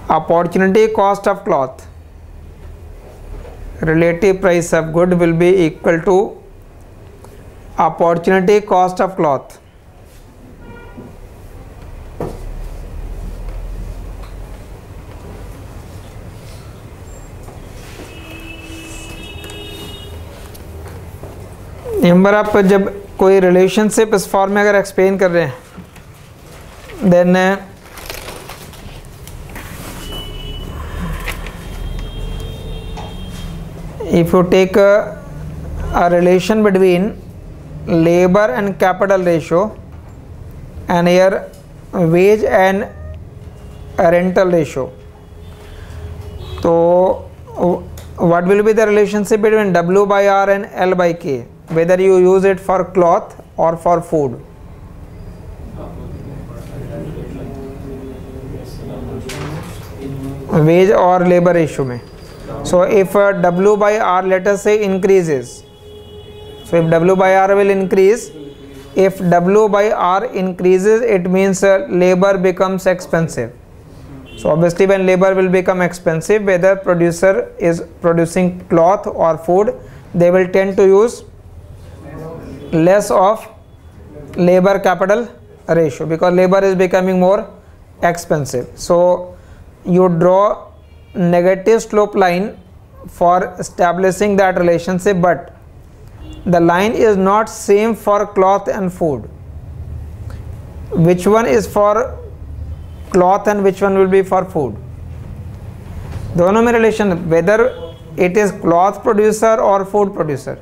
opportunity cost of cloth. Relative price of good will be equal to opportunity cost of cloth. Number आप जब कोई relationship इस form में अगर explain कर रहे हैं, then if you take a relation between labor and capital ratio and here wage and rental ratio, so what will be the relationship between W by R and L by K, whether you use it for cloth or for food? Wage or labor ratio में. So if W by R let us say increases, So if W by R will increase, if W by R increases, it means labor becomes expensive. So obviously when labor will become expensive, whether producer is producing cloth or food, they will tend to use less of labor capital ratio, because labor is becoming more expensive. So you draw negative slope line for establishing that relationship, but the line is not same for cloth and food. Which one is for cloth and which one will be for food? दोनों में relation, whether it is cloth producer or food producer.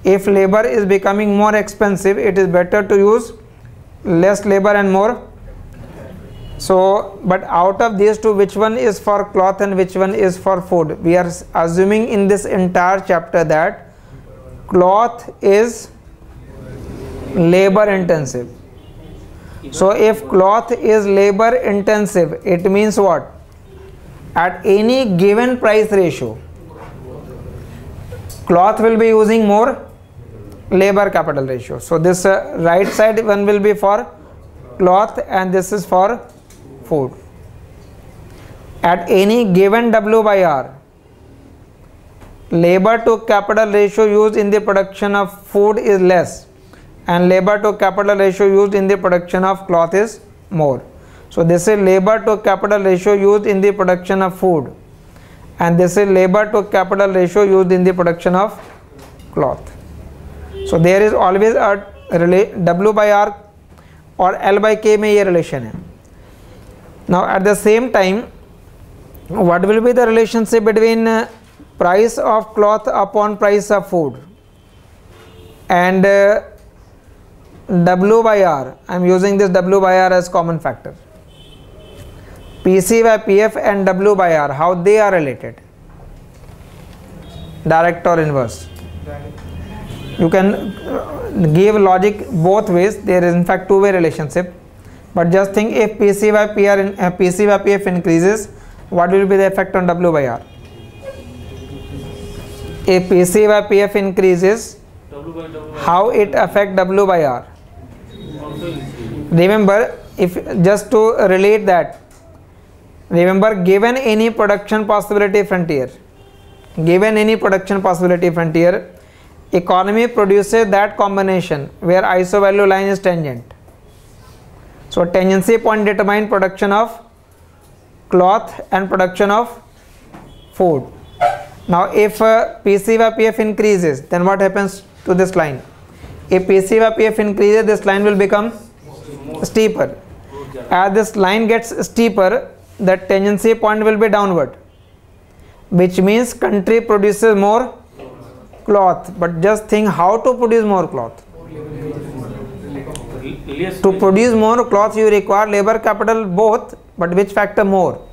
If labor is becoming more expensive, it is better to use less labor and more. So, but out of these two, which one is for cloth and which one is for food? We are assuming in this entire chapter that cloth is labor intensive. So if cloth is labor intensive, it means what? At any given price ratio, cloth will be using more labor capital ratio. So this right side one will be for cloth and this is for food. At any given W by R, labor to capital ratio used in the production of food is less and labor to capital ratio used in the production of cloth is more. So this is labor to capital ratio used in the production of food and this is labor to capital ratio used in the production of cloth. So there is always a W by R और L by K में ये relation है. Now at the same time, what will be the relationship between price of cloth upon price of food and W by R? I am using this W by R as common factor. PC by PF and W by R, how they are related? Direct or inverse? You can give logic both ways. There is in fact two-way relationship, but just think if PC by PF increases, what will be the effect on W by R? If PC by PF increases, how it affect W by R? Remember, if just to relate that, remember, given any production possibility frontier, economy produces that combination where iso value line is tangent. So tangency point determine production of cloth and production of food. Now if PC by PF increases, then what happens to this line? If PC by PF increases, this line will become steeper. As this line gets steeper, the tangency point will be downward, which means country produces more cloth. But just think how to produce more cloth. To produce more cloth you require labor capital both, but which factor more?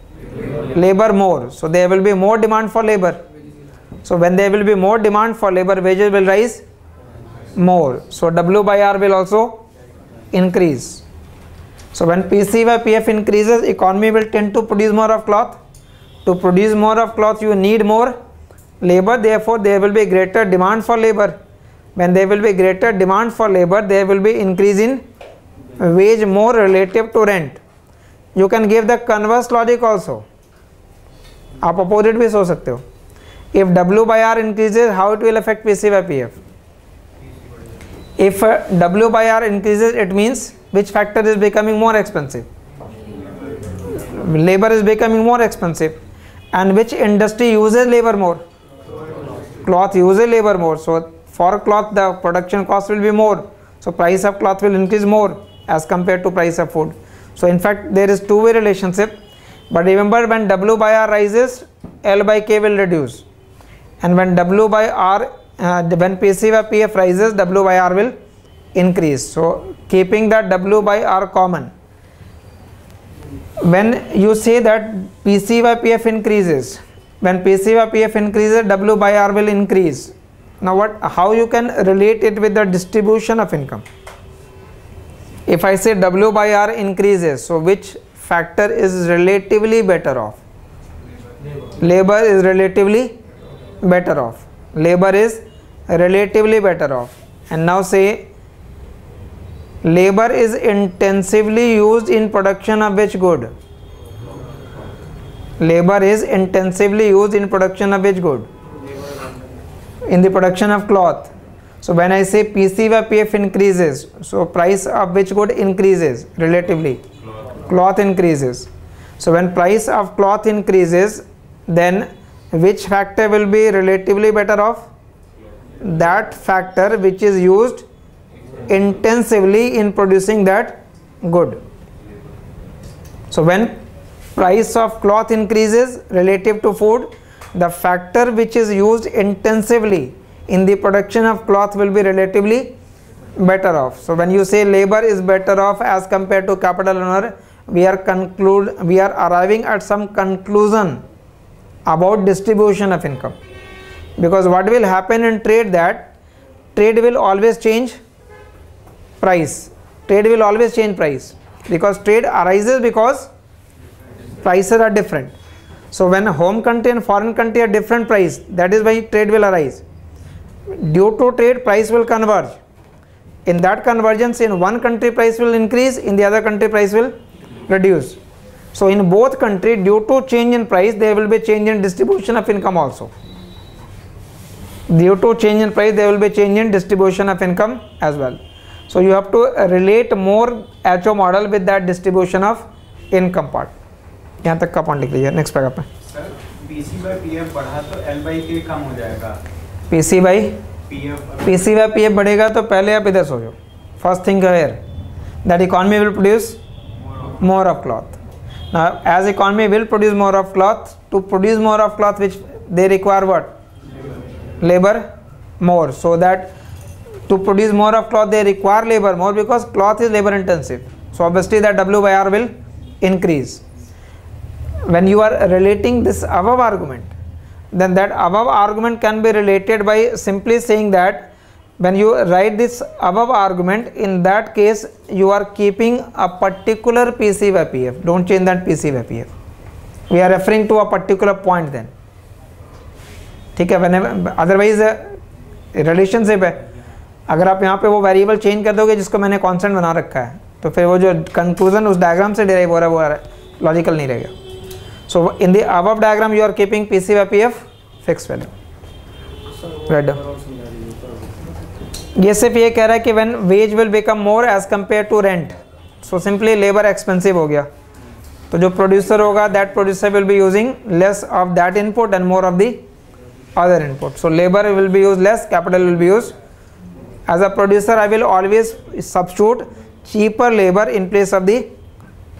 Labor more. So there will be more demand for labor. So when there will be more demand for labor, wages will rise more. So W by R will also increase. So when PC by PF increases, economy will tend to produce more of cloth. To produce more of cloth, you need more labor. Therefore, there will be greater demand for labor. When there will be greater demand for labor, there will be increase in wage more relative to rent. You can give the converse logic also. आप opposite भी सोच सकते हो. If W by R increases, how it will affect PC by PF? If W by R increases, it means which factor is becoming more expensive? Labor is becoming more expensive. And which industry uses labor more? Cloth uses labor more. So for cloth, the production cost will be more. So price of cloth will increase more as compared to price of food. So in fact, there is two-way relationship. But remember, when W by R rises, L by K will reduce. And when W by R, when PC by PF rises, W by R will increase. So keeping that W by R common, when you say that PC by PF increases, when PC by PF increases, W by R will increase. Now how you can relate it with the distribution of income? If I say W by R increases, so which factor is relatively better off? Labor is relatively better off. Labor is relatively better off. and now say labor is intensively used in production of which good? Labor is intensively used in production of which good? In the production of cloth. So when I say PC by PF increases, so price of which good increases relatively? Cloth increases. So when price of cloth increases, then which factor will be relatively better off? That factor which is used intensively in producing that good. So when price of cloth increases relative to food, the factor which is used intensively in the production of cloth will be relatively better off. So when you say labor is better off as compared to capital owner, we are arriving at some conclusion about distribution of income. Because what will happen in trade, that trade will always change price. Trade will always change price, because trade arises because prices are different. So when home country and foreign country are different price, that is why trade will arise. Due to trade, price will converge. In that convergence, in one country price will increase, in the other country price will reduce. So in both country, due to change in price, there will be change in distribution of income also. Due to change in price, there will be change in distribution of income as well. So you have to relate more HO model with that distribution of income part. यहाँ तक का point लिख लीजिए. Next paragraph में sir PC by PF बढ़ा तो L by K कम हो जाएगा. PC by PF बढ़ेगा तो पहले आप इधर सोचो. First thing here that economy will produce more of cloth. Now as economy will produce more of cloth, to produce more of cloth which they require what? Labor more. So that to produce more of cloth they require labor more, because cloth is labor intensive. So obviously that W by R will increase. When you are relating this above argument, then that above argument can be related by simply saying that when you write this above argument, in that case you are keeping a particular PC by PF. Don't change that PC by PF. We are referring to a particular point then. ठीक है. whenever otherwise relationship है, अगर आप यहाँ पे वो variable change कर दोगे जिसको मैंने कांस्टेंट बना रखा है, तो फिर वो जो कंक्लूजन उस डायग्राम से डिराइव हो रहा है वो लॉजिकल नहीं रहेगा. So in the above diagram you are keeping PC by PF fixed value. Right down. ये सिर्फ ये कह रहा है कि when wage will become more as compared to rent, so simply labor expensive हो गया, तो जो producer होगा that producer will be using less of that input and more of the other input. So labor will be used less, capital will be used. As a producer I will always substitute cheaper labor in place of the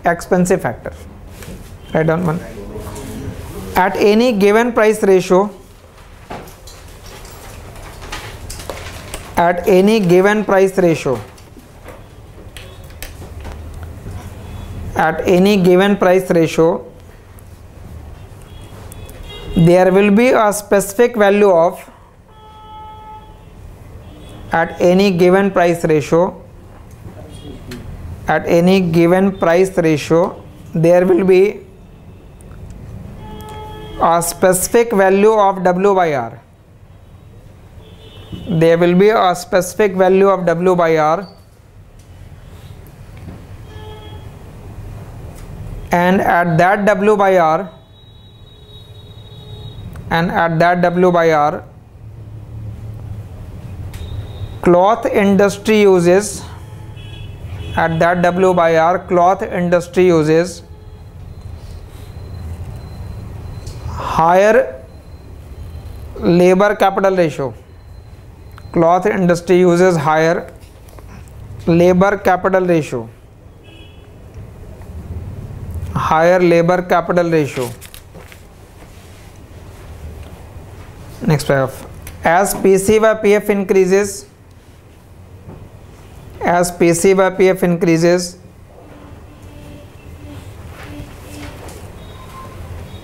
expensive factor. Write down one. At any given price ratio, at any given price ratio, at any given price ratio, there will be a specific value of, at any given price ratio, at any given price ratio, there will be a specific value of W by R. There will be a specific value of W by R, and at that W by R, cloth industry uses, at that W by R, cloth industry uses higher labor capital ratio. Cloth industry uses higher labor capital ratio. Higher labor capital ratio. Next paragraph. As PC by PF increases, as PC by PF increases,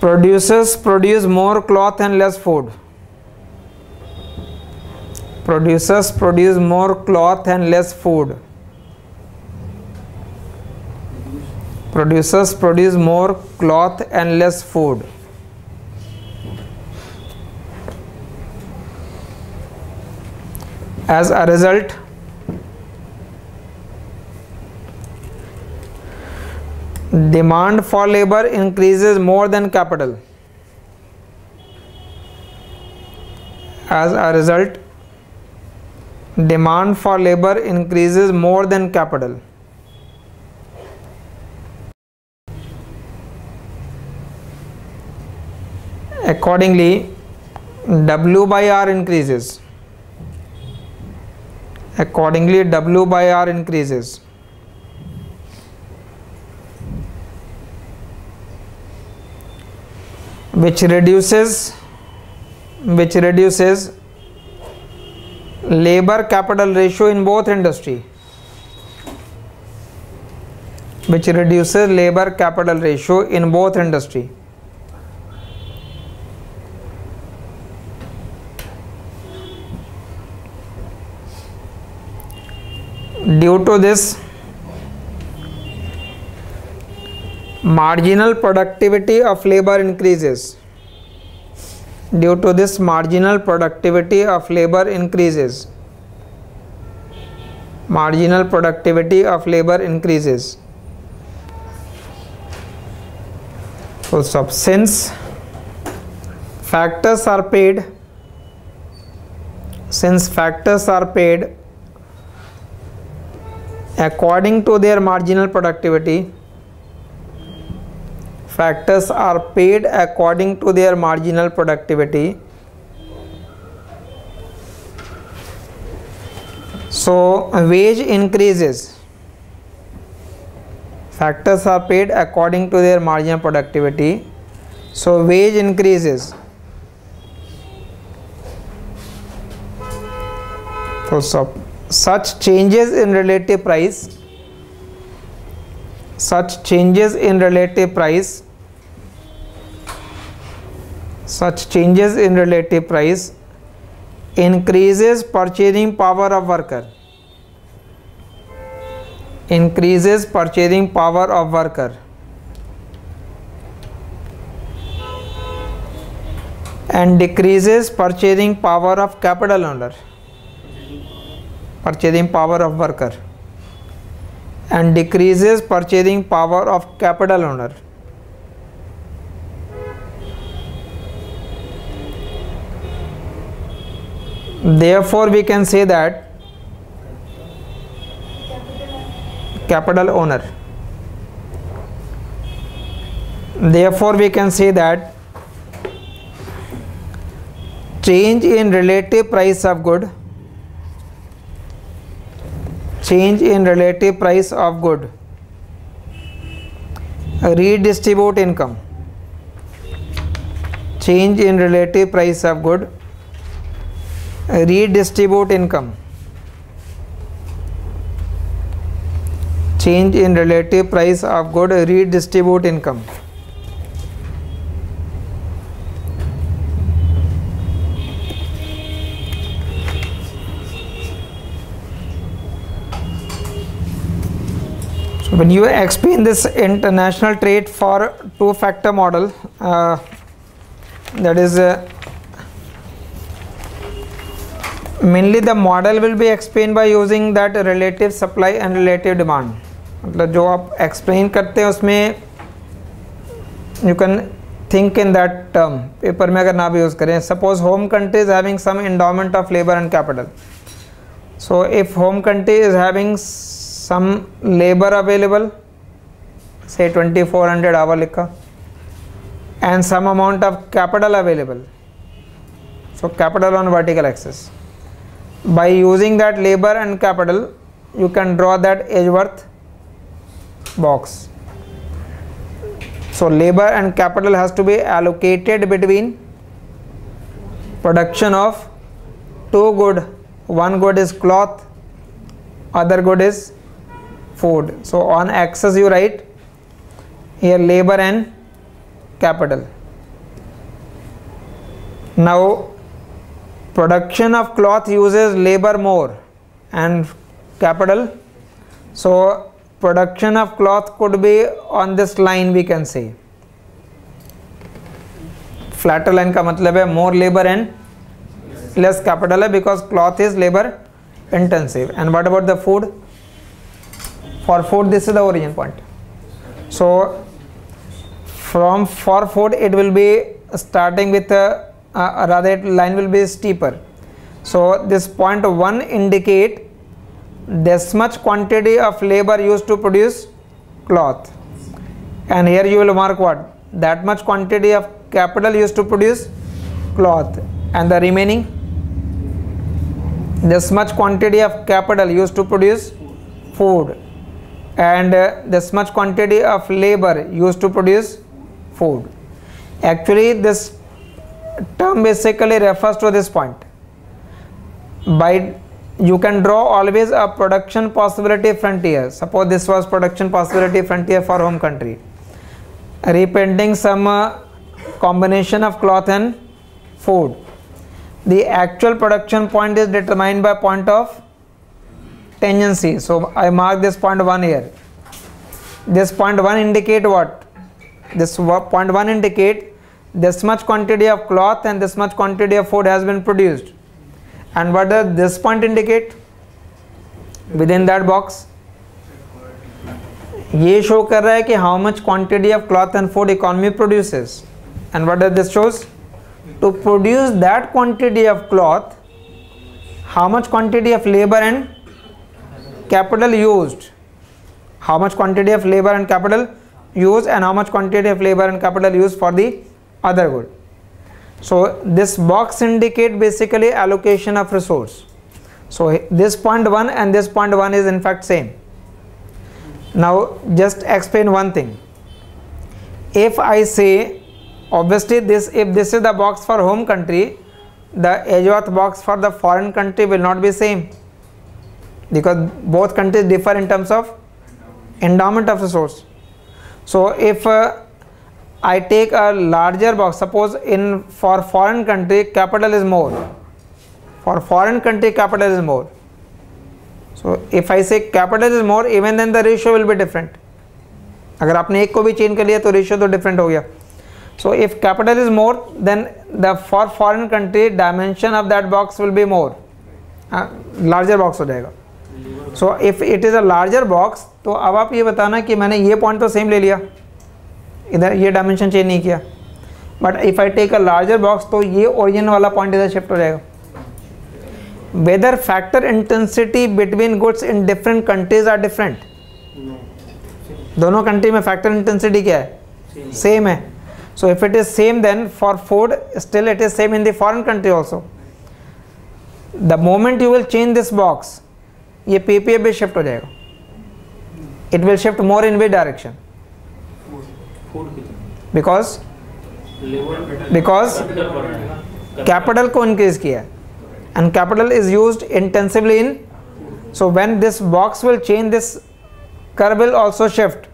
producers produce more cloth and less food. Producers produce more cloth and less food. Producers produce more cloth and less food. As a result, demand for labor increases more than capital. As a result, demand for labor increases more than capital. Accordingly, W by R increases. Accordingly, W by R increases. Which reduces labor capital ratio in both industry. Which reduces labor capital ratio in both industry. Due to this, marginal productivity of labor increases. Due to this, marginal productivity of labor increases. Marginal productivity of labor increases. Full stop. Since factors are paid according to their marginal productivity, factors are paid according to their marginal productivity, so wage increases. Factors are paid according to their marginal productivity, so wage increases. Full stop. Such changes in relative price increases purchasing power of worker. Increases purchasing power of worker and decreases purchasing power of capital owner. Purchasing power of worker and decreases purchasing power of capital owner. Therefore, we can say that capital owner. Therefore, we can say that change in relative price of good. Change in relative price of good redistribute income. Change in relative price of good redistribute income. Change in relative price of good redistribute income. When you explain this international trade for two-factor model, that is mainly the model will be explained by using that relative supply and relative demand. मतलब जो आप explain करते हैं उसमें you can think in that term. Paper में अगर ना भी यूज़ करें, suppose home country is having some endowment of labor and capital. So if home country is having some labor available, say 2400 hour लिखा, and some amount of capital available, so capital on vertical axis. By using that labor and capital, you can draw that Edgeworth box. So labor and capital has to be allocated between production of two goods. One good is cloth, other good is food. So on axis you write here labor and capital. Now production of cloth uses labor more and capital, so production of cloth could be on this line, we can say. Flatter line का मतलब है more labor and less capital है, because cloth is labor intensive. And what about the food? For food, this is the origin point. So for food, it will be starting with rather line will be steeper. So this point 1 indicate this much quantity of labor used to produce cloth, and here you will mark what? That much quantity of capital used to produce cloth, and the remaining this much quantity of capital used to produce food, and this much quantity of labor used to produce food. Actually, this term basically refers to this point. By you can draw always a production possibility frontier. Suppose this was production possibility frontier for home country, representing some combination of cloth and food. The actual production point is determined by point of tangency. So I mark this point 1 here. This point 1 indicate what? This point 1 indicate this much quantity of cloth and this much quantity of food has been produced. And what does this point indicate? Within that box, ये show कर रहा है कि how much quantity of cloth and food economy produces. And what does this shows? To produce that quantity of cloth, how much quantity of labor and capital used? How much quantity of labor and capital used, and how much quantity of labor and capital used for the other good. So this box indicate basically allocation of resource. So this point 1 and this point 1 is in fact same. Now just explain one thing. If I say, obviously if this is the box for home country, the Edgeworth box for the foreign country will not be same, because both countries differ in terms of endowment of resource. So if I take a larger box, suppose for foreign country capital is more. For foreign country capital is more. So if I say capital is more, even then the ratio will be different. अगर आपने एक को भी change कर लिया तो ratio तो different हो गया. So if capital is more, then for foreign country dimension of that box will be more. Larger box हो जाएगा. So if it is a larger box, तो अब आप ये बताना कि मैंने ये पॉइंट तो सेम ले लिया, इधर ये डायमेंशन चेंज नहीं किया, but if I take a larger box तो ये ओरिजिन वाला पॉइंट इधर शिफ्ट हो जाएगा. Whether factor intensity between goods in different countries are different. दोनों कंट्री में फैक्टर इंटेंसिटी क्या है? सेम है. So if it is same then for food still it is same in the foreign country also. The moment you will change this box, ये PPA भी shift हो जाएगा. It will shift more in which direction? because capital को increase किया and capital is used intensively in. So when this box will change, this curve will also shift,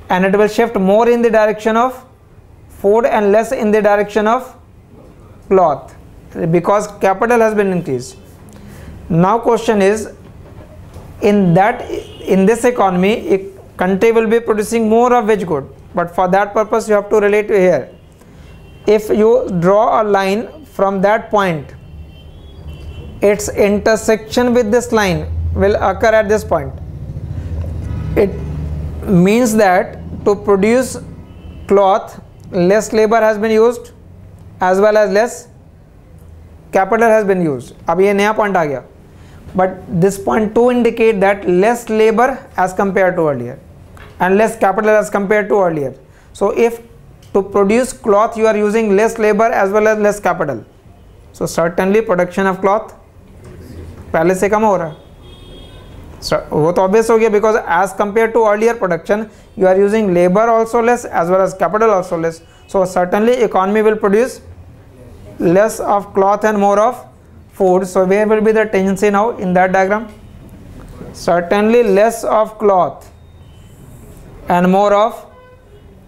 and it will shift more in the direction of food and less in the direction of cloth, because capital has been increased. Now question is, in this economy, a country will be producing more of which good? But for that purpose you have to relate to here. If you draw a line from that point, its intersection with this line will occur at this point. It means that to produce cloth, less labor has been used as well as less capital has been used. अब ये नया point आ गया. But this point 2 indicate that less labor as compared to earlier and less capital as compared to earlier. So if to produce cloth you are using less labor as well as less capital, so certainly production of cloth पहले से कम हो रहा है. वो तो obvious हो गया, because as compared to earlier production you are using labor also less as well as capital also less. So certainly economy will produce less of cloth and more of food. So where will be the tendency now in that diagram? Certainly less of cloth and more of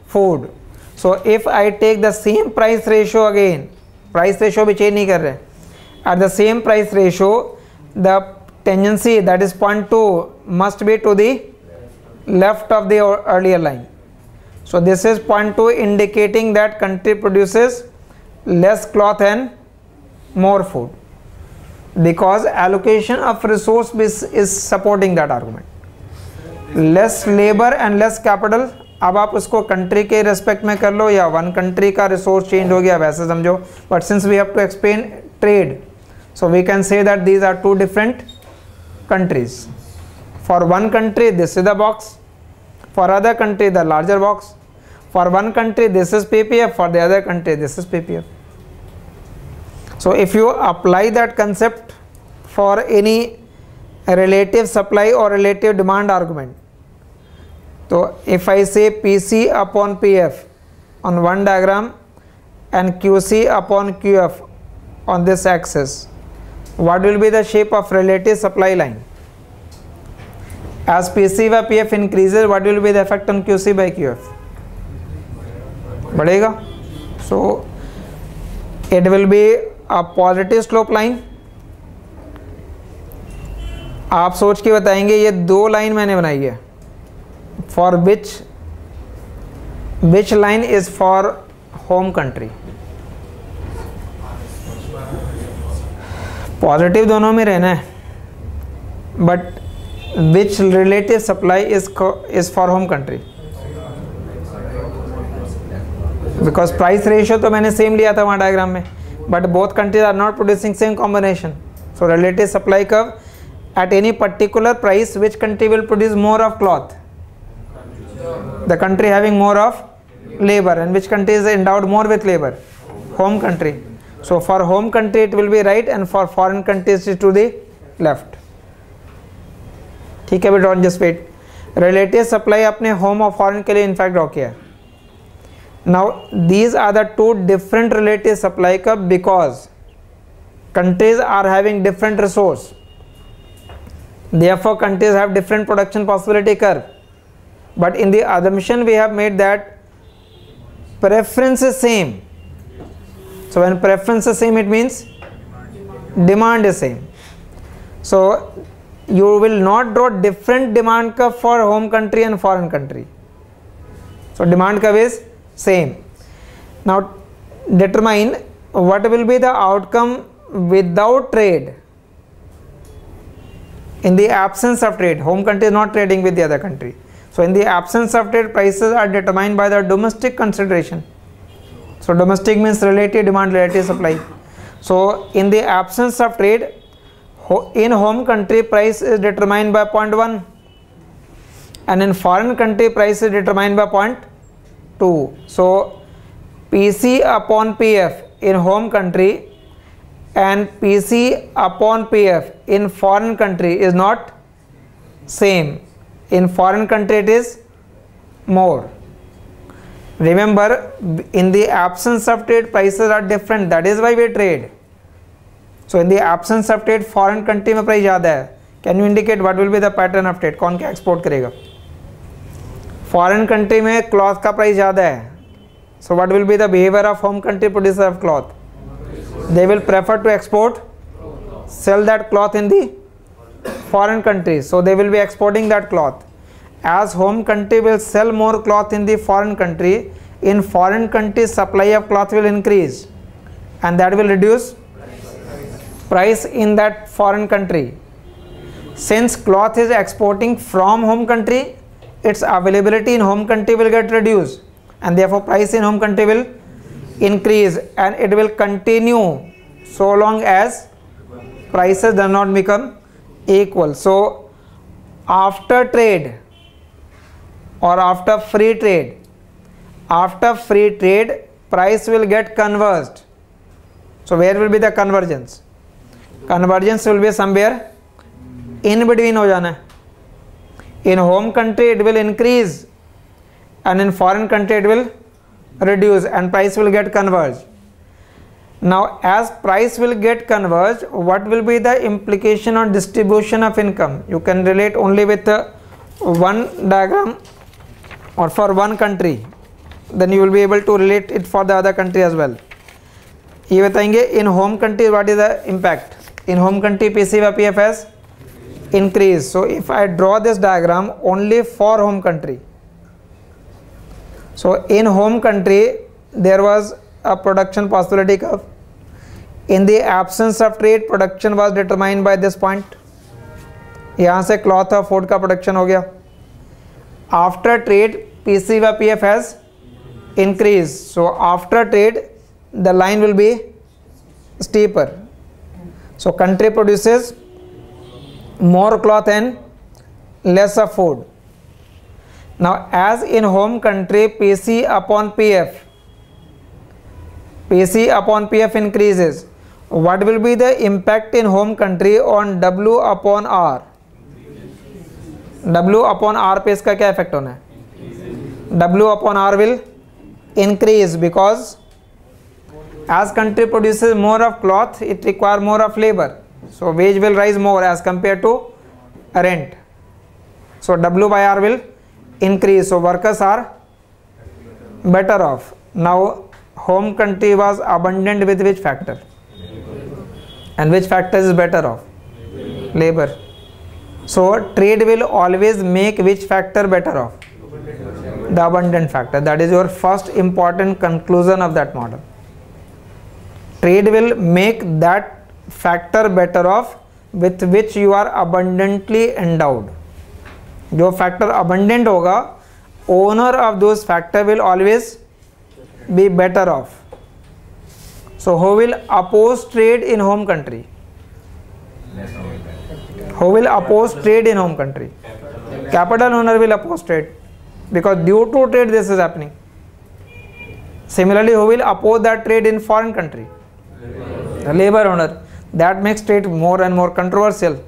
food. So if I take the same price ratio again, price ratio भी change नहीं कर रहे, at the same price ratio the tendency, that is point 2, must be to the left of the earlier line. So this is point 2 indicating that country produces less cloth and more food. because allocation of resource is supporting that argument. Less labor and less capital, अब आप उसको country के respect में कर लो या one country का resource change हो गया वैसे समझो, but since we have to explain trade, so we can say that these are two different countries. For one country this is the box, for other country the larger box. For one country this is PPF, for the other country this is PPF. So if you apply that concept for any relative supply or relative demand argument, so if I say PC upon PF on one diagram and QC upon QF on this axis, what will be the shape of relative supply line? As PC by PF increases, what will be the effect on QC by QF? बढ़ेगा. So it will be a positive slope line. आप सोच के बताएंगे ये दो line मैंने बनाई है, for which line is for home country? Positive दोनों में रहना है, but which relative supply is for home country? Because price ratio तो मैंने सेम लिया था वहाँ डायग्राम में, but both countries are not producing same combination. So relative supply curve at any particular price, which country will produce more of cloth? The country having more of labor. And which country is endowed more with labor? Home country. So for home country it will be right, and for foreign countries it is to the left. ठीक है बेटा, just wait. Relative supply अपने home और foreign के लिए in fact draw किया है. Now these are the two different relative supply curve because countries are having different resource. Therefore countries have different production possibility curve. But in the assumption we have made that preference is same. So when preference is same, it means demand is same. So you will not draw different demand curve for home country and foreign country. So demand curve is same. Now determine what will be the outcome without trade. In the absence of trade, home country is not trading with the other country. So in the absence of trade, prices are determined by the domestic consideration. So domestic means relative demand, relative supply. So in the absence of trade, in home country price is determined by 0.1, and in foreign country price is determined by 0.2. So PC upon PF in home country and PC upon PF in foreign country is not same. In foreign country it is more. Remember, in the absence of trade prices are different, that is why we trade. So in the absence of trade foreign country में price ज़्यादा है. Can you indicate what will be the pattern of trade? कौन क्या export करेगा? Foreign country में cloth का price ज़्यादा है. So what will be the behavior of home country producer of cloth? They will prefer to export, sell that cloth in the foreign countries. So they will be exporting that cloth. As home country will sell more cloth in the foreign country, in foreign country supply of cloth will increase, and that will reduce price in that foreign country. Since cloth is exporting from home country, its availability in home country will get reduced, and therefore price in home country will increase, and it will continue so long as prices do not become equal. So after trade or after free trade, price will get converged. So where will be the convergence? Convergence will be somewhere in between हो जाना है. In home country it will increase, and in foreign country it will reduce, and price will get converged. Now as price will get converged, what will be the implication on distribution of income? You can relate only with one diagram or for one country, then you will be able to relate it for the other country as well. ये बताएंगे in home country what is the impact. In home country PC by PF has increased. So if I draw this diagram only for home country, so in home country there was a production possibility curve. In the absence of trade production was determined by this point. यहाँ से cloth of food का production हो गया। After trade PC व PF has increase, so after trade the line will B steeper. So country produces more cloth and less of food. Now as in home country PC upon PF increases, what will be the impact in home country on W upon R? W upon R पे इसका क्या effect होना है? W upon R will increase because as country produces more of cloth, it require more of labor, so wage will rise more as compared to rent, so W by R will increase, so workers are better off. Now home country was abundant with which factor, and which factor is better off? Labor. So trade will always make which factor better off? The abundant factor. That is your first important conclusion of that model. Trade will make that factor better off with which you are abundantly endowed. जो factor abundant होगा, owner of those factor will always be better off. So who will oppose trade in home country? Who will oppose trade in home country? Capital owner will oppose trade because due to trade this is happening. Similarly, who will oppose that trade in foreign country? The labor owner. That makes trade more and more controversial.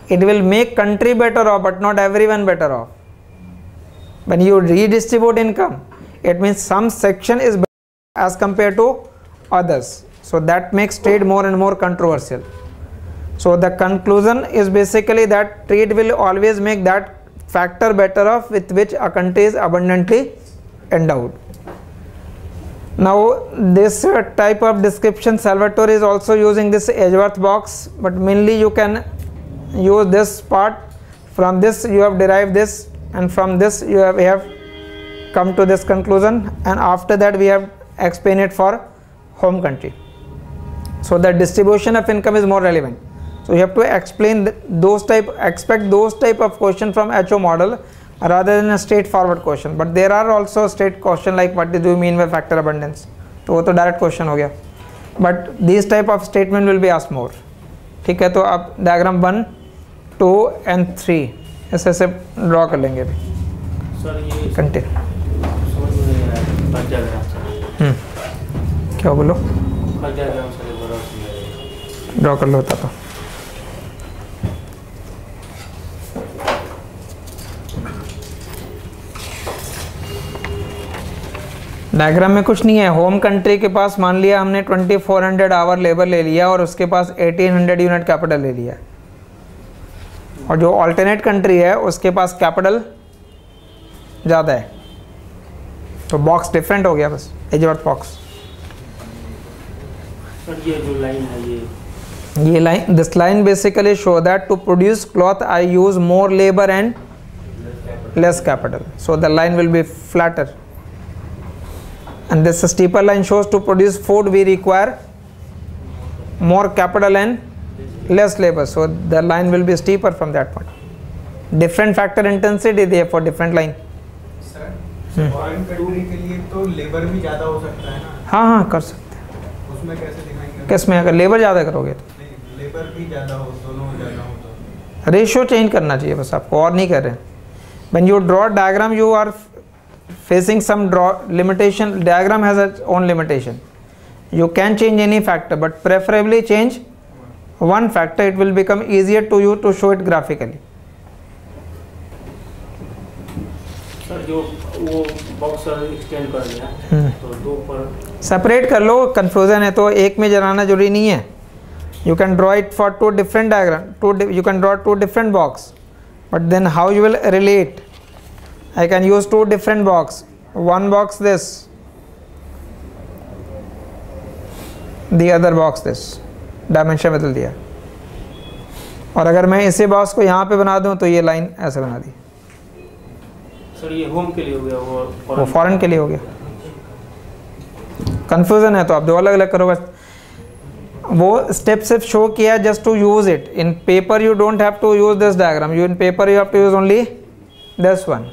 It will make country better off, but not everyone better off. When you redistribute income, it means some section is better as compared to others. So that makes trade more and more controversial. So the conclusion is basically that trade will always make that factor better off with which a country is abundantly endowed. Now this type of description Salvatore is also using this Edgeworth box, but mainly you can use this part. From this you have derived this, and from this we have come to this conclusion, and after that we have explained it for home country. So the distribution of income is more relevant. So you have to explain expect those type of question from HO model rather than a straightforward question. But there are also straight question like what do you mean by factor abundance, तो वो तो direct question हो गया. But these type of statement will be asked more. ठीक है, तो आप diagram 1, 2 and 3 ऐसे ऐसे ड्रॉ कर लेंगे अभी. सर ये कंटिन्यू. समझ में नहीं आ रहा है डायग्राम सर. क्या बोलो? डायग्राम सर एक बार ड्रॉ कर लो होता तो. डायग्राम में कुछ नहीं है. होम कंट्री के पास मान लिया हमने 2400 आवर लेबर ले लिया और उसके पास 1800 यूनिट कैपिटल ले लिया, और जो ऑल्टरनेट कंट्री है उसके पास कैपिटल ज़्यादा है, तो बॉक्स डिफरेंट हो गया बस. Edgeworth box. सर ये जो लाइन है ये line, this line basically show that to produce cloth I use more labour and less capital, so the line will be flatter. And this steeper line shows to produce food we require more capital and less labor, so the line will be steeper from that point. Different factor intensity there for different line. Sir foreign country के लिए तो labour भी ज़्यादा हो सकता है ना? हाँ कर सकते हैं. उसमें कैसे दिखाएंगे? किस में? अगर लेबर ज़्यादा करोगे तो लेबर भी ज़्यादा हो, दोनों ज़्यादा हो तो रेशियो चेंज करना चाहिए बस आपको, और नहीं कर रहे. When you draw diagram you are facing some limitation. Diagram has its own limitation. You can change any factor, but preferably change one factor. It will become easier to you to show it graphically. Sir जो वो box extend कर दिया तो दो पर separate कर लो. Confusion है तो एक में जलाना जरूरी नहीं है. You can draw it for two different diagram. You can draw two different box, but then how you will relate? I can use two different box. One box this, the other box this. Dimension बदल दिया. और अगर मैं इसी box को यहाँ पे बना दूँ तो ये लाइन ऐसे बना दी. सर ये होम के लिए हो गया, वो फॉरेन के लिए हो गया. कंफ्यूजन है तो आप दो अलग अलग करो बस. वो स्टेप सिर्फ शो किया just to use it. In paper you don't have to use this diagram. In paper you have to use only this one,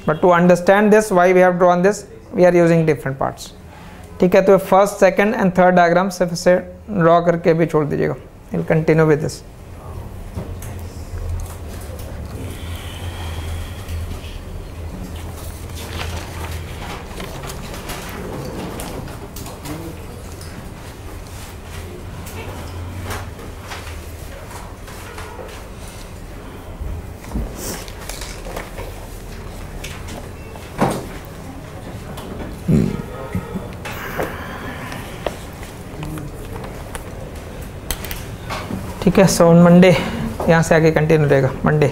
but to understand this why we have drawn this we are using different parts. ठीक है, तो first second and third diagram सिर्फ से draw करके भी छोड़ दीजिएगा. Will continue with this. ठीक है, सो मंडे यहाँ से आगे कंटिन्यू रहेगा. मंडे